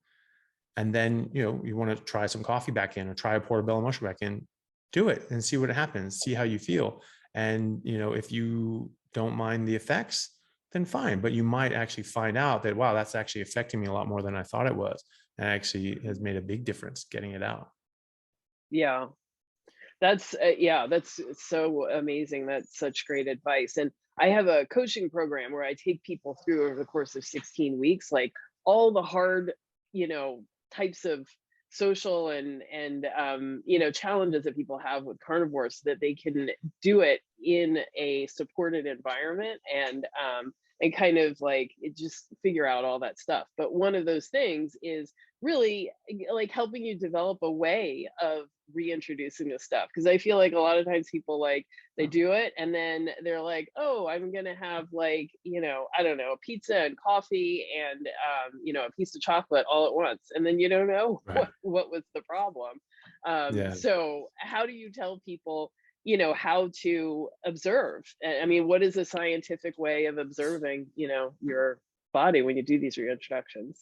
And then, you want to try some coffee back in, or try a portobello mushroom back in, do it and see what happens, see how you feel. And, if you don't mind the effects, then fine. But you might actually find out that, wow, that's actually affecting me a lot more than I thought it was. And actually has made a big difference getting it out. Yeah. That's so amazing. That's such great advice. And I have a coaching program where I take people through, over the course of 16 weeks, like all the hard, types of social and challenges that people have with carnivores, so that they can do it in a supported environment, and kind of like just figure out all that stuff. But one of those things is really like helping you develop a way of reintroducing this stuff, because I feel like a lot of times people, like, they do it and then they're like, oh, I'm gonna have, like, I don't know, a pizza and coffee and a piece of chocolate all at once, and then you don't know Right. what was the problem. Yeah. So how do you tell people how to observe? I mean, what is a scientific way of observing your body when you do these reintroductions?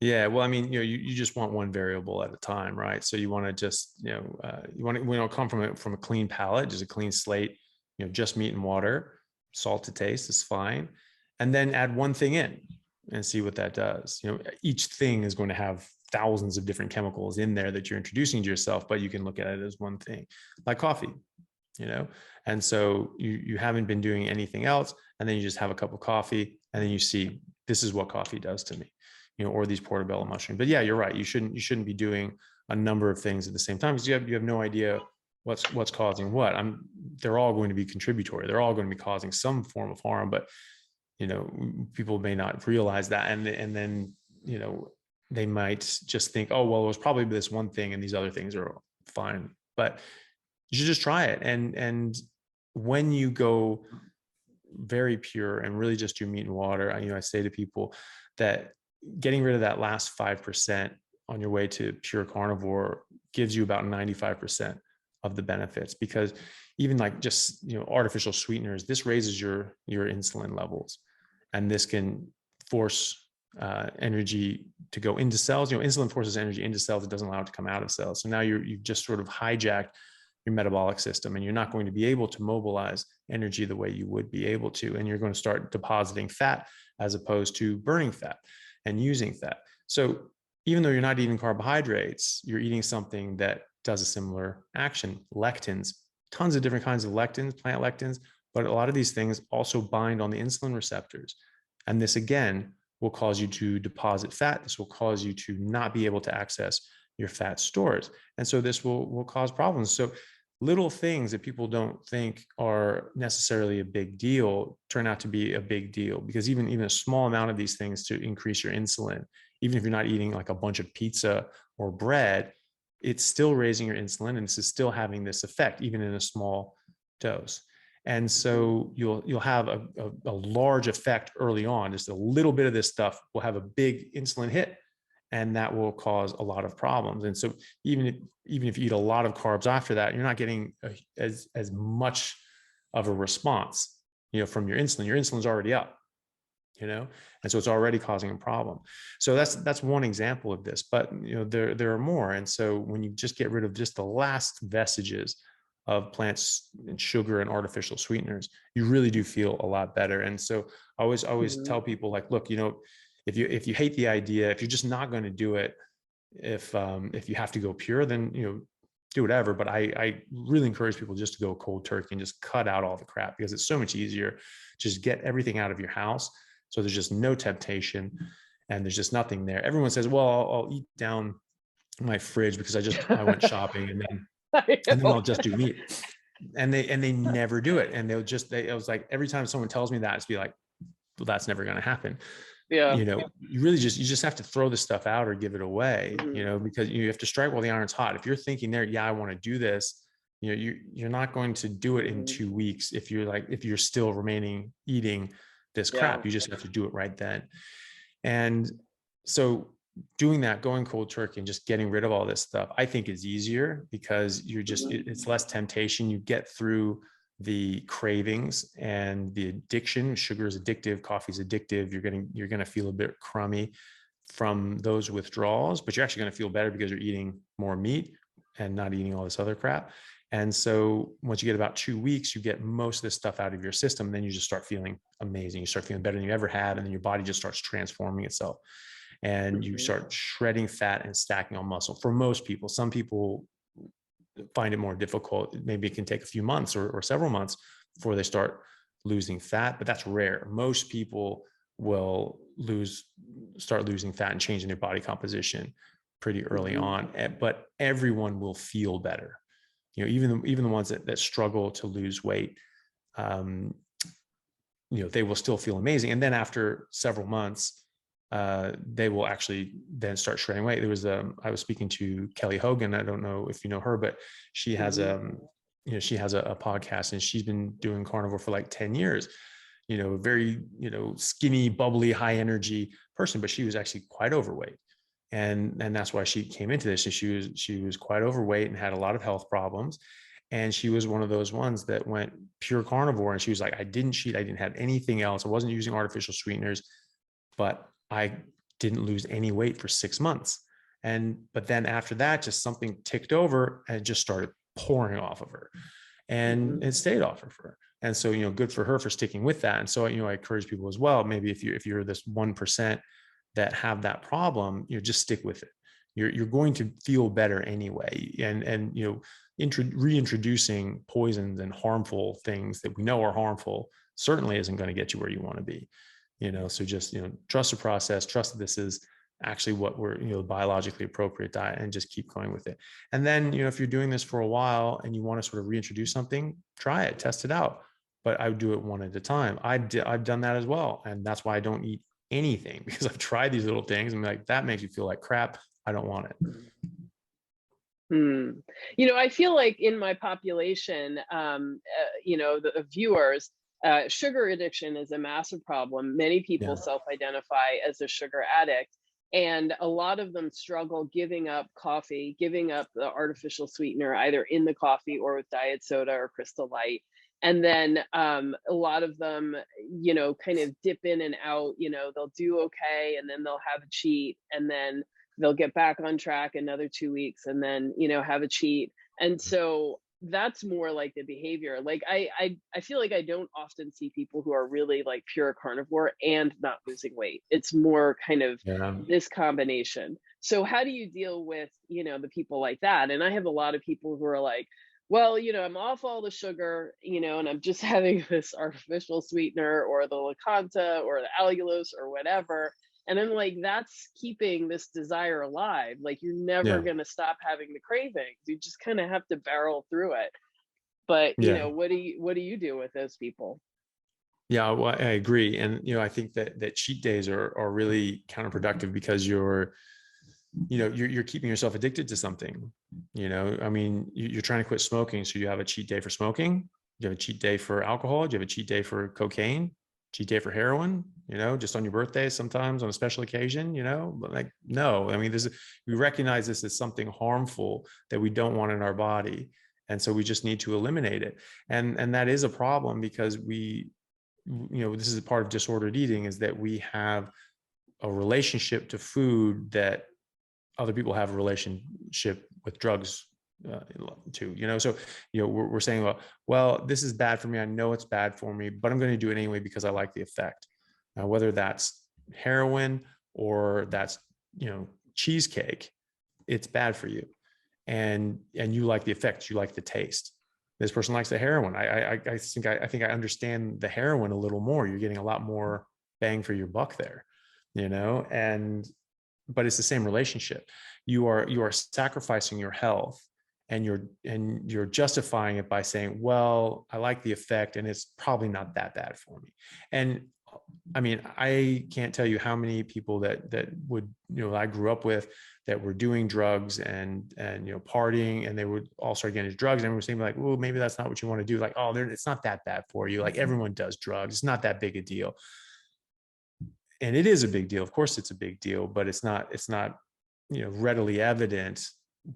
Yeah, well, I mean, you just want one variable at a time, right? So you want to just, you want to, come from a clean palate, just a clean slate, just meat and water, salt to taste is fine, and then add one thing in and see what that does. Each thing is going to have thousands of different chemicals in there that you're introducing to yourself, but you can look at it as one thing, like coffee, and so you haven't been doing anything else, and then you just have a cup of coffee, and then you see, this is what coffee does to me, or these portobello mushrooms. But yeah, you're right. You shouldn't be doing a number of things at the same time, because you have no idea what's causing what. They're all going to be contributory. They're all going to be causing some form of harm, but people may not realize that, and then they might just think, oh well, it was probably this one thing, and these other things are fine. But you should just try it, and when you go very pure and really just do meat and water, I say to people that getting rid of that last 5% on your way to pure carnivore gives you about 95% of the benefits, because even like just artificial sweeteners, this raises your insulin levels, and this can force energy to go into cells. Insulin forces energy into cells, it doesn't allow it to come out of cells. So now you've just sort of hijacked your metabolic system, and you're not going to be able to mobilize energy the way you would be able to, and you're going to start depositing fat as opposed to burning fat and using fat. So even though you're not eating carbohydrates, you're eating something that does a similar action. Lectins, tons of different kinds of lectins, plant lectins, but a lot of these things also bind on the insulin receptors. And this again will cause you to deposit fat. This will cause you to not be able to access your fat stores. And so this will cause problems. So little things that people don't think are necessarily a big deal turn out to be a big deal, because even a small amount of these things to increase your insulin, even if you're not eating like a bunch of pizza or bread, it's still raising your insulin, and this is still having this effect, even in a small dose. And so you'll have a large effect early on. Just a little bit of this stuff will have a big insulin hit, and that will cause a lot of problems. And so even if you eat a lot of carbs after that, you're not getting as much of a response, from your insulin. Your insulin's already up, and so it's already causing a problem. So that's one example of this, but there are more. And so when you just get rid of just the last vestiges of plants and sugar and artificial sweeteners, you really do feel a lot better. And so I always tell people, like, look, if you hate the idea, if you're just not going to do it, if you have to go pure, then do whatever. But I really encourage people just to go cold turkey and just cut out all the crap, because it's so much easier. Just get everything out of your house, so there's just no temptation and there's just nothing there. Everyone says, well, I'll eat down my fridge because I went shopping, and then I'll just do meat. And they never do it. And it was like, every time someone tells me that, it's be like, well, that's never going to happen. Yeah. You just have to throw the stuff out or give it away, because you have to strike while the iron's hot. If you're thinking there, yeah, I want to do this, you're not going to do it in 2 weeks. If you're still remaining eating this crap, you just have to do it right then. And so doing that, going cold turkey and just getting rid of all this stuff, I think is easier, because it's less temptation. You get through the cravings and the addiction. Sugar is addictive, coffee is addictive. You're going to feel a bit crummy from those withdrawals, but you're actually going to feel better because you're eating more meat and not eating all this other crap. And so once you get about 2 weeks, you get most of this stuff out of your system. And then you just start feeling amazing. You start feeling better than you ever have. And then your body just starts transforming itself. And you start shredding fat and stacking on muscle. For most people, some people find it more difficult. Maybe it can take a few months or several months before they start losing fat, but that's rare. Most people will start losing fat and changing their body composition pretty early on, but everyone will feel better. Even the ones that struggle to lose weight, they will still feel amazing. And then after several months, they will actually then start shredding weight. I was speaking to Kelly Hogan. I don't know if you know her, but she has she has a podcast, and she's been doing carnivore for like 10 years. Very, skinny, bubbly, high energy person, but she was actually quite overweight. And that's why she came into this. And she was quite overweight and had a lot of health problems. And she was one of those ones that went pure carnivore. And she was like, I didn't cheat. I didn't have anything else. I wasn't using artificial sweeteners, but I didn't lose any weight for 6 months. But then after that, just something ticked over and it just started pouring off of her, and it stayed off of her. And so, good for her for sticking with that. And so, I encourage people as well, maybe if you're this 1% that have that problem, just stick with it. You're going to feel better anyway. And reintroducing poisons and harmful things that we know are harmful certainly isn't going to get you where you want to be. So just, trust the process, trust that this is actually what we're, biologically appropriate diet, and just keep going with it. And then, if you're doing this for a while and you want to sort of reintroduce something, try it, test it out. But I would do it one at a time. I've done that as well. And that's why I don't eat anything, because I've tried these little things and like, that makes you feel like crap. I don't want it. I feel like in my population, the viewers, sugar addiction is a massive problem. Many people self-identify as a sugar addict, and a lot of them struggle giving up coffee, giving up the artificial sweetener, either in the coffee or with diet soda or Crystal Light. And then a lot of them, kind of dip in and out, they'll do okay, and then they'll have a cheat, and then they'll get back on track another 2 weeks, and then, have a cheat. And so that's more like the behavior. Like I feel like I don't often see people who are really like pure carnivore and not losing weight. It's more kind of this combination. So how do you deal with, the people like that? And I have a lot of people who are like, well, I'm off all the sugar, and I'm just having this artificial sweetener or the Lacanta or the allulose or whatever. And I'm like, that's keeping this desire alive. Like, you're never going to stop having the cravings. You just kind of have to barrel through it. But, what do you do with those people? Yeah, well, I agree. And, I think that cheat days are really counterproductive, because you're keeping yourself addicted to something. I mean, you're trying to quit smoking. So you have a cheat day for smoking. You have a cheat day for alcohol. You have a cheat day for cocaine, cheat day for heroin, just on your birthday, sometimes on a special occasion, like, no, I mean, we recognize this as something harmful that we don't want in our body. And so we just need to eliminate it. And that is a problem, because this is a part of disordered eating, is that we have a relationship to food that other people have a relationship with drugs too, so, we're saying, well, this is bad for me. I know it's bad for me, but I'm going to do it anyway because I like the effect. Now, whether that's heroin or that's, cheesecake, it's bad for you. And you like the effect, you like the taste. This person likes the heroin. I think I understand the heroin a little more. You're getting a lot more bang for your buck there, but it's the same relationship. You are sacrificing your health, and you're justifying it by saying, well, I like the effect and it's probably not that bad for me. And I mean, I can't tell you how many people that would, I grew up with, that were doing drugs and partying, and they would all start getting into drugs, and we were saying like, well, maybe that's not what you want to do. Like, oh, it's not that bad for you. Like, everyone does drugs. It's not that big a deal. And it is a big deal. Of course it's a big deal, but it's not, readily evident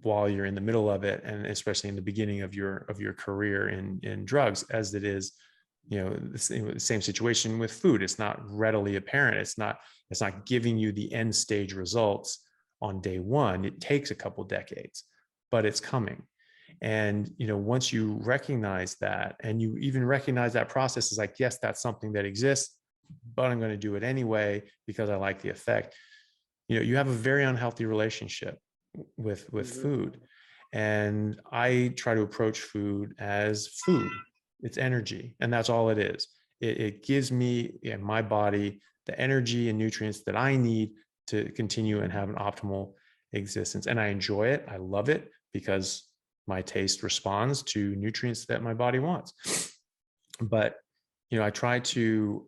while you're in the middle of it, and especially in the beginning of your career in drugs, as it is, the same situation with food. It's not readily apparent. It's not giving you the end stage results on day one. It takes a couple decades, but it's coming. And, once you recognize that, and you even recognize that process is like, yes, that's something that exists, but I'm going to do it anyway because I like the effect. You have a very unhealthy relationship with food. And I try to approach food as food. It's energy, and that's all it is. It gives me and my body the energy and nutrients that I need to continue and have an optimal existence. And I enjoy it. I love it, because my taste responds to nutrients that my body wants. But, I try to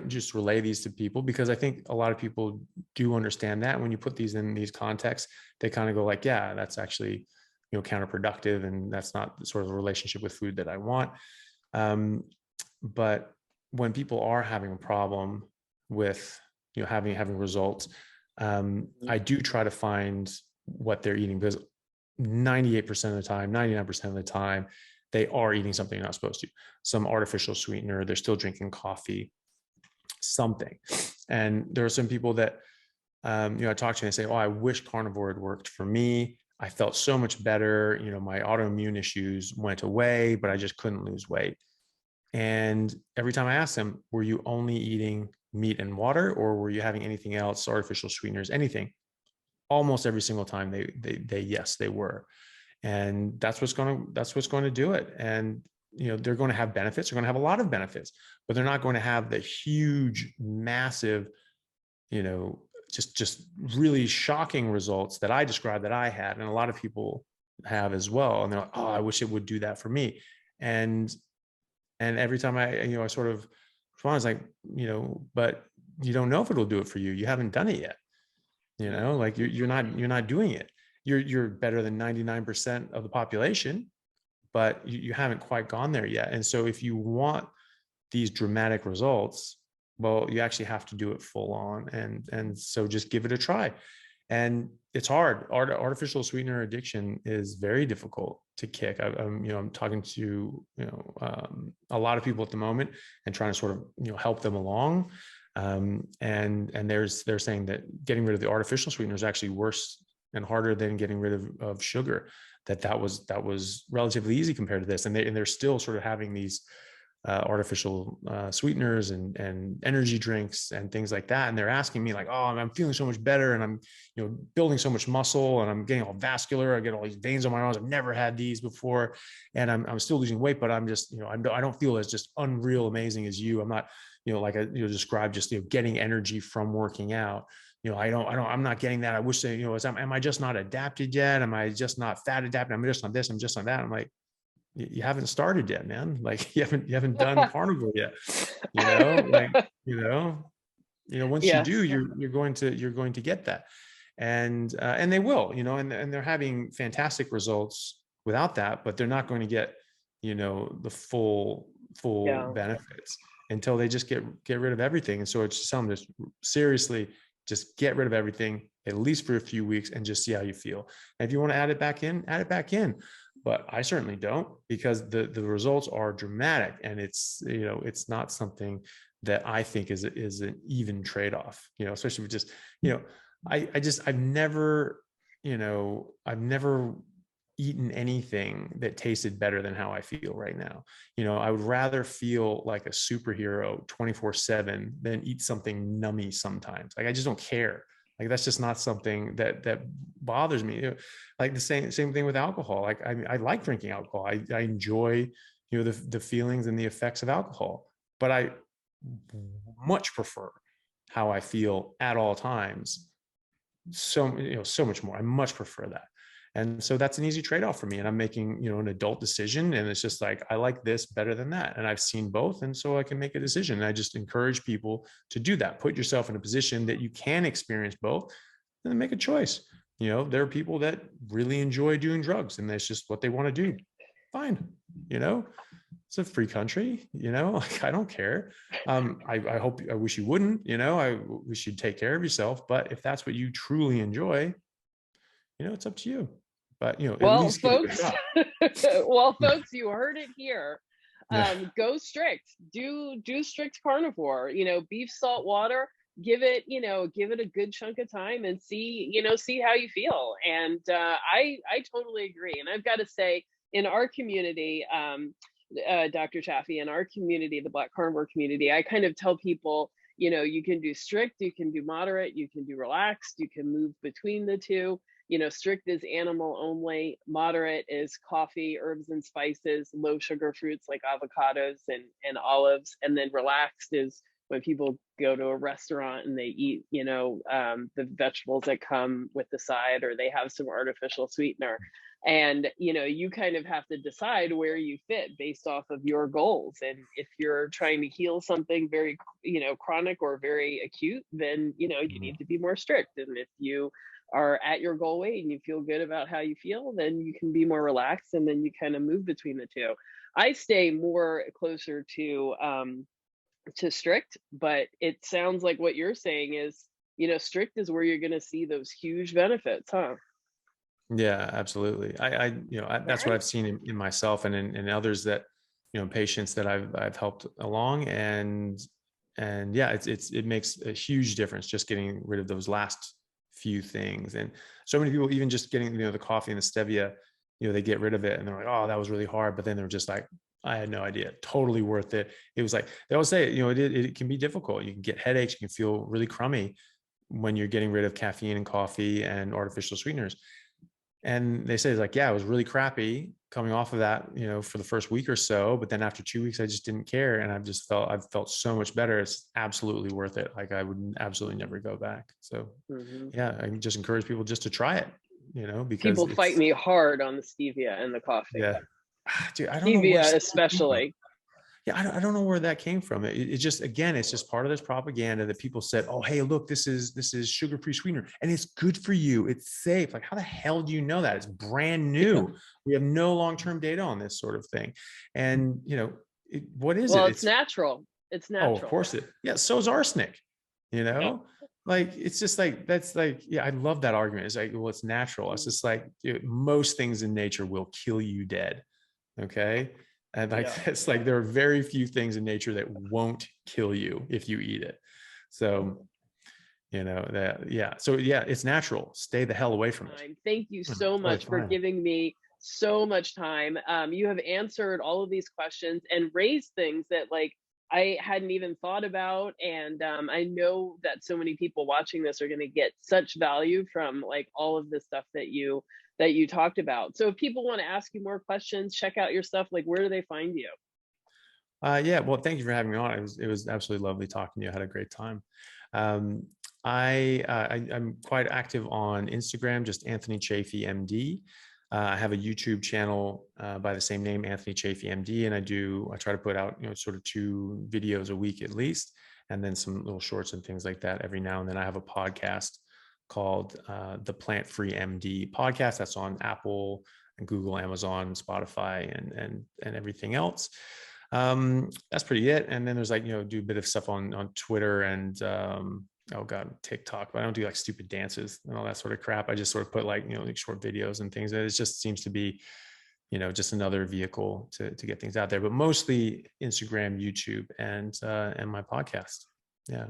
just relay these to people, because I think a lot of people do understand that when you put these in these contexts, they kind of go like, yeah, that's actually, counterproductive, and that's not the sort of relationship with food that I want. But when people are having a problem with, having results, I do try to find what they're eating, because 98% of the time, 99% of the time, they are eating something they're not supposed to. Some artificial sweetener, they're still drinking coffee, something. And there are some people that, I talk to and say, oh, I wish carnivore had worked for me. I felt so much better. My autoimmune issues went away, but I just couldn't lose weight. And every time I asked them, were you only eating meat and water, or were you having anything else, artificial sweeteners, anything? Almost every single time they yes, they were. And that's what's going to do it. And, they're going to have benefits. They're going to have a lot of benefits, but they're not going to have the huge, massive, just really shocking results that I described that I had, and a lot of people have as well. And they're like, oh, I wish it would do that for me. And every time I sort of respond, it's like, but you don't know if it'll do it for you. You haven't done it yet. Like you're not doing it. You're better than 99% of the population, but you haven't quite gone there yet. And so if you want these dramatic results, well, you actually have to do it full on. And so just give it a try. And it's hard. Artificial sweetener addiction is very difficult to kick. I'm talking to, a lot of people at the moment and trying to sort of, help them along. And they're saying that getting rid of the artificial sweetener is actually worse and harder than getting rid of sugar. That was relatively easy compared to this. And they're still sort of having these artificial sweeteners and energy drinks and things like that. And they're asking me like, oh, I'm feeling so much better. And I'm, building so much muscle, and I'm getting all vascular. I get all these veins on my arms. I've never had these before. And I'm still losing weight, but I'm just, I don't feel as just unreal amazing as you. I'm not, like I described, just, getting energy from working out. I'm not getting that. I wish that, am I just not adapted yet? Am I just not fat adapted? I'm just on this. I'm just on that. I'm like, you haven't started yet, man. Like you haven't done carnivore yet, once you Yes. do, you're going to get that. And they will, and they're having fantastic results without that, but they're not going to get, the full benefits until they just get rid of everything. And so it's just something, just seriously, just get rid of everything, at least for a few weeks, and just see how you feel. And if you want to add it back in. But I certainly don't, because the results are dramatic, and it's, it's not something that I think is an even trade-off, especially with just, I've never eaten anything that tasted better than how I feel right now. I would rather feel like a superhero 24/7 than eat something nummy sometimes. Like, I just don't care. Like, that's just not something that bothers me. Like the same thing with alcohol. Like, I like drinking alcohol. I enjoy, the feelings and the effects of alcohol, but I much prefer how I feel at all times. So much more. I much prefer that. And so that's an easy trade-off for me. And I'm making, an adult decision. And it's just like, I like this better than that. And I've seen both. And so I can make a decision. And I just encourage people to do that. Put yourself in a position that you can experience both, and then make a choice. There are people that really enjoy doing drugs, and that's just what they want to do. Fine. It's a free country, like, I don't care. I wish you wouldn't, I wish you'd take care of yourself. But if that's what you truly enjoy, it's up to you. But, at least give it a shot. Well, folks, you heard it here. Go strict. Do strict carnivore. Beef, salt, water. Give it a good chunk of time and see how you feel. And I totally agree. And I've got to say, in our community, Dr. Chaffee, in our community, the Black carnivore community, I kind of tell people, you can do strict, you can do moderate, you can do relaxed, you can move between the two. Strict is animal only, moderate is coffee, herbs and spices, low sugar fruits like avocados and olives, and then relaxed is when people go to a restaurant and they eat, the vegetables that come with the side, or they have some artificial sweetener. And, you kind of have to decide where you fit based off of your goals. And if you're trying to heal something very, chronic or very acute, then, you need to be more strict. And if you are at your goal weight and you feel good about how you feel, then you can be more relaxed, and then you kind of move between the two. I stay more closer to strict, but it sounds like what you're saying is, strict is where you're going to see those huge benefits, huh? Yeah, absolutely. That's what I've seen in myself and in others that, patients that I've helped along, and yeah, it makes a huge difference just getting rid of those last few things. And so many people, even just getting, the coffee and the stevia, they get rid of it and they're like, oh, that was really hard. But then they're just like, I had no idea. Totally worth it. It was like, they always say, it can be difficult. You can get headaches. You can feel really crummy when you're getting rid of caffeine and coffee and artificial sweeteners. And they say, like, yeah, it was really crappy coming off of that, for the first week or so, but then after 2 weeks, I just didn't care. And I've felt so much better. It's absolutely worth it. Like, I would absolutely never go back. So yeah, I just encourage people just to try it, because People fight it's, me hard on the stevia and the coffee. yeah, dude, I don't know where Stevia stevia came from. especially. Yeah, I don't know where that came from. It just, again, it's just part of this propaganda that people said, oh, hey, look, this is sugar-free sweetener and it's good for you. It's safe. Like, how the hell do you know that? It's brand new. We have no long-term data on this sort of thing. And, what is Well, it? it's natural. It's Oh, of natural. course yeah. So is arsenic, Yeah. like, it's just like, that's like, yeah, I love that argument. It's like, well, it's natural. It's just like, dude, most things in nature will kill you dead. Okay. And like, it's like, there are very few things in nature that won't kill you if you eat it. So, that, yeah. So yeah, it's natural. Stay the hell away from it. Thank you so Totally much for fine. giving me so much time. You have answered all of these questions and raised things that like I hadn't even thought about. And I know that so many people watching this are going to get such value from like all of this stuff that you talked about. So if people want to ask you more questions, check out your stuff, like where do they find you? Yeah, well, thank you for having me on. It was absolutely lovely talking to you. I had a great time. Um, I'm quite active on Instagram, just Anthony Chaffee MD. I have a YouTube channel by the same name, Anthony Chaffee MD, and I try to put out, sort of 2 videos a week at least, and then some little shorts and things like that every now and then. I have a podcast called the Plant Free MD podcast. That's on Apple and Google, Amazon, Spotify, and everything else. That's pretty it. And then there's like, do a bit of stuff on Twitter and oh god, TikTok, but I don't do like stupid dances and all that sort of crap. I just sort of put like, like short videos and things. It just seems to be, just another vehicle to get things out there, but mostly Instagram, YouTube, and my podcast. Yeah.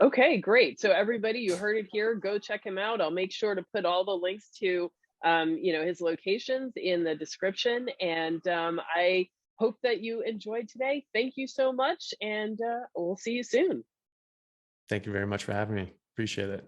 Okay, great. So everybody, you heard it here. Go check him out. I'll make sure to put all the links to his locations in the description. And I hope that you enjoyed today. Thank you so much, and we'll see you soon. Thank you very much for having me. Appreciate it.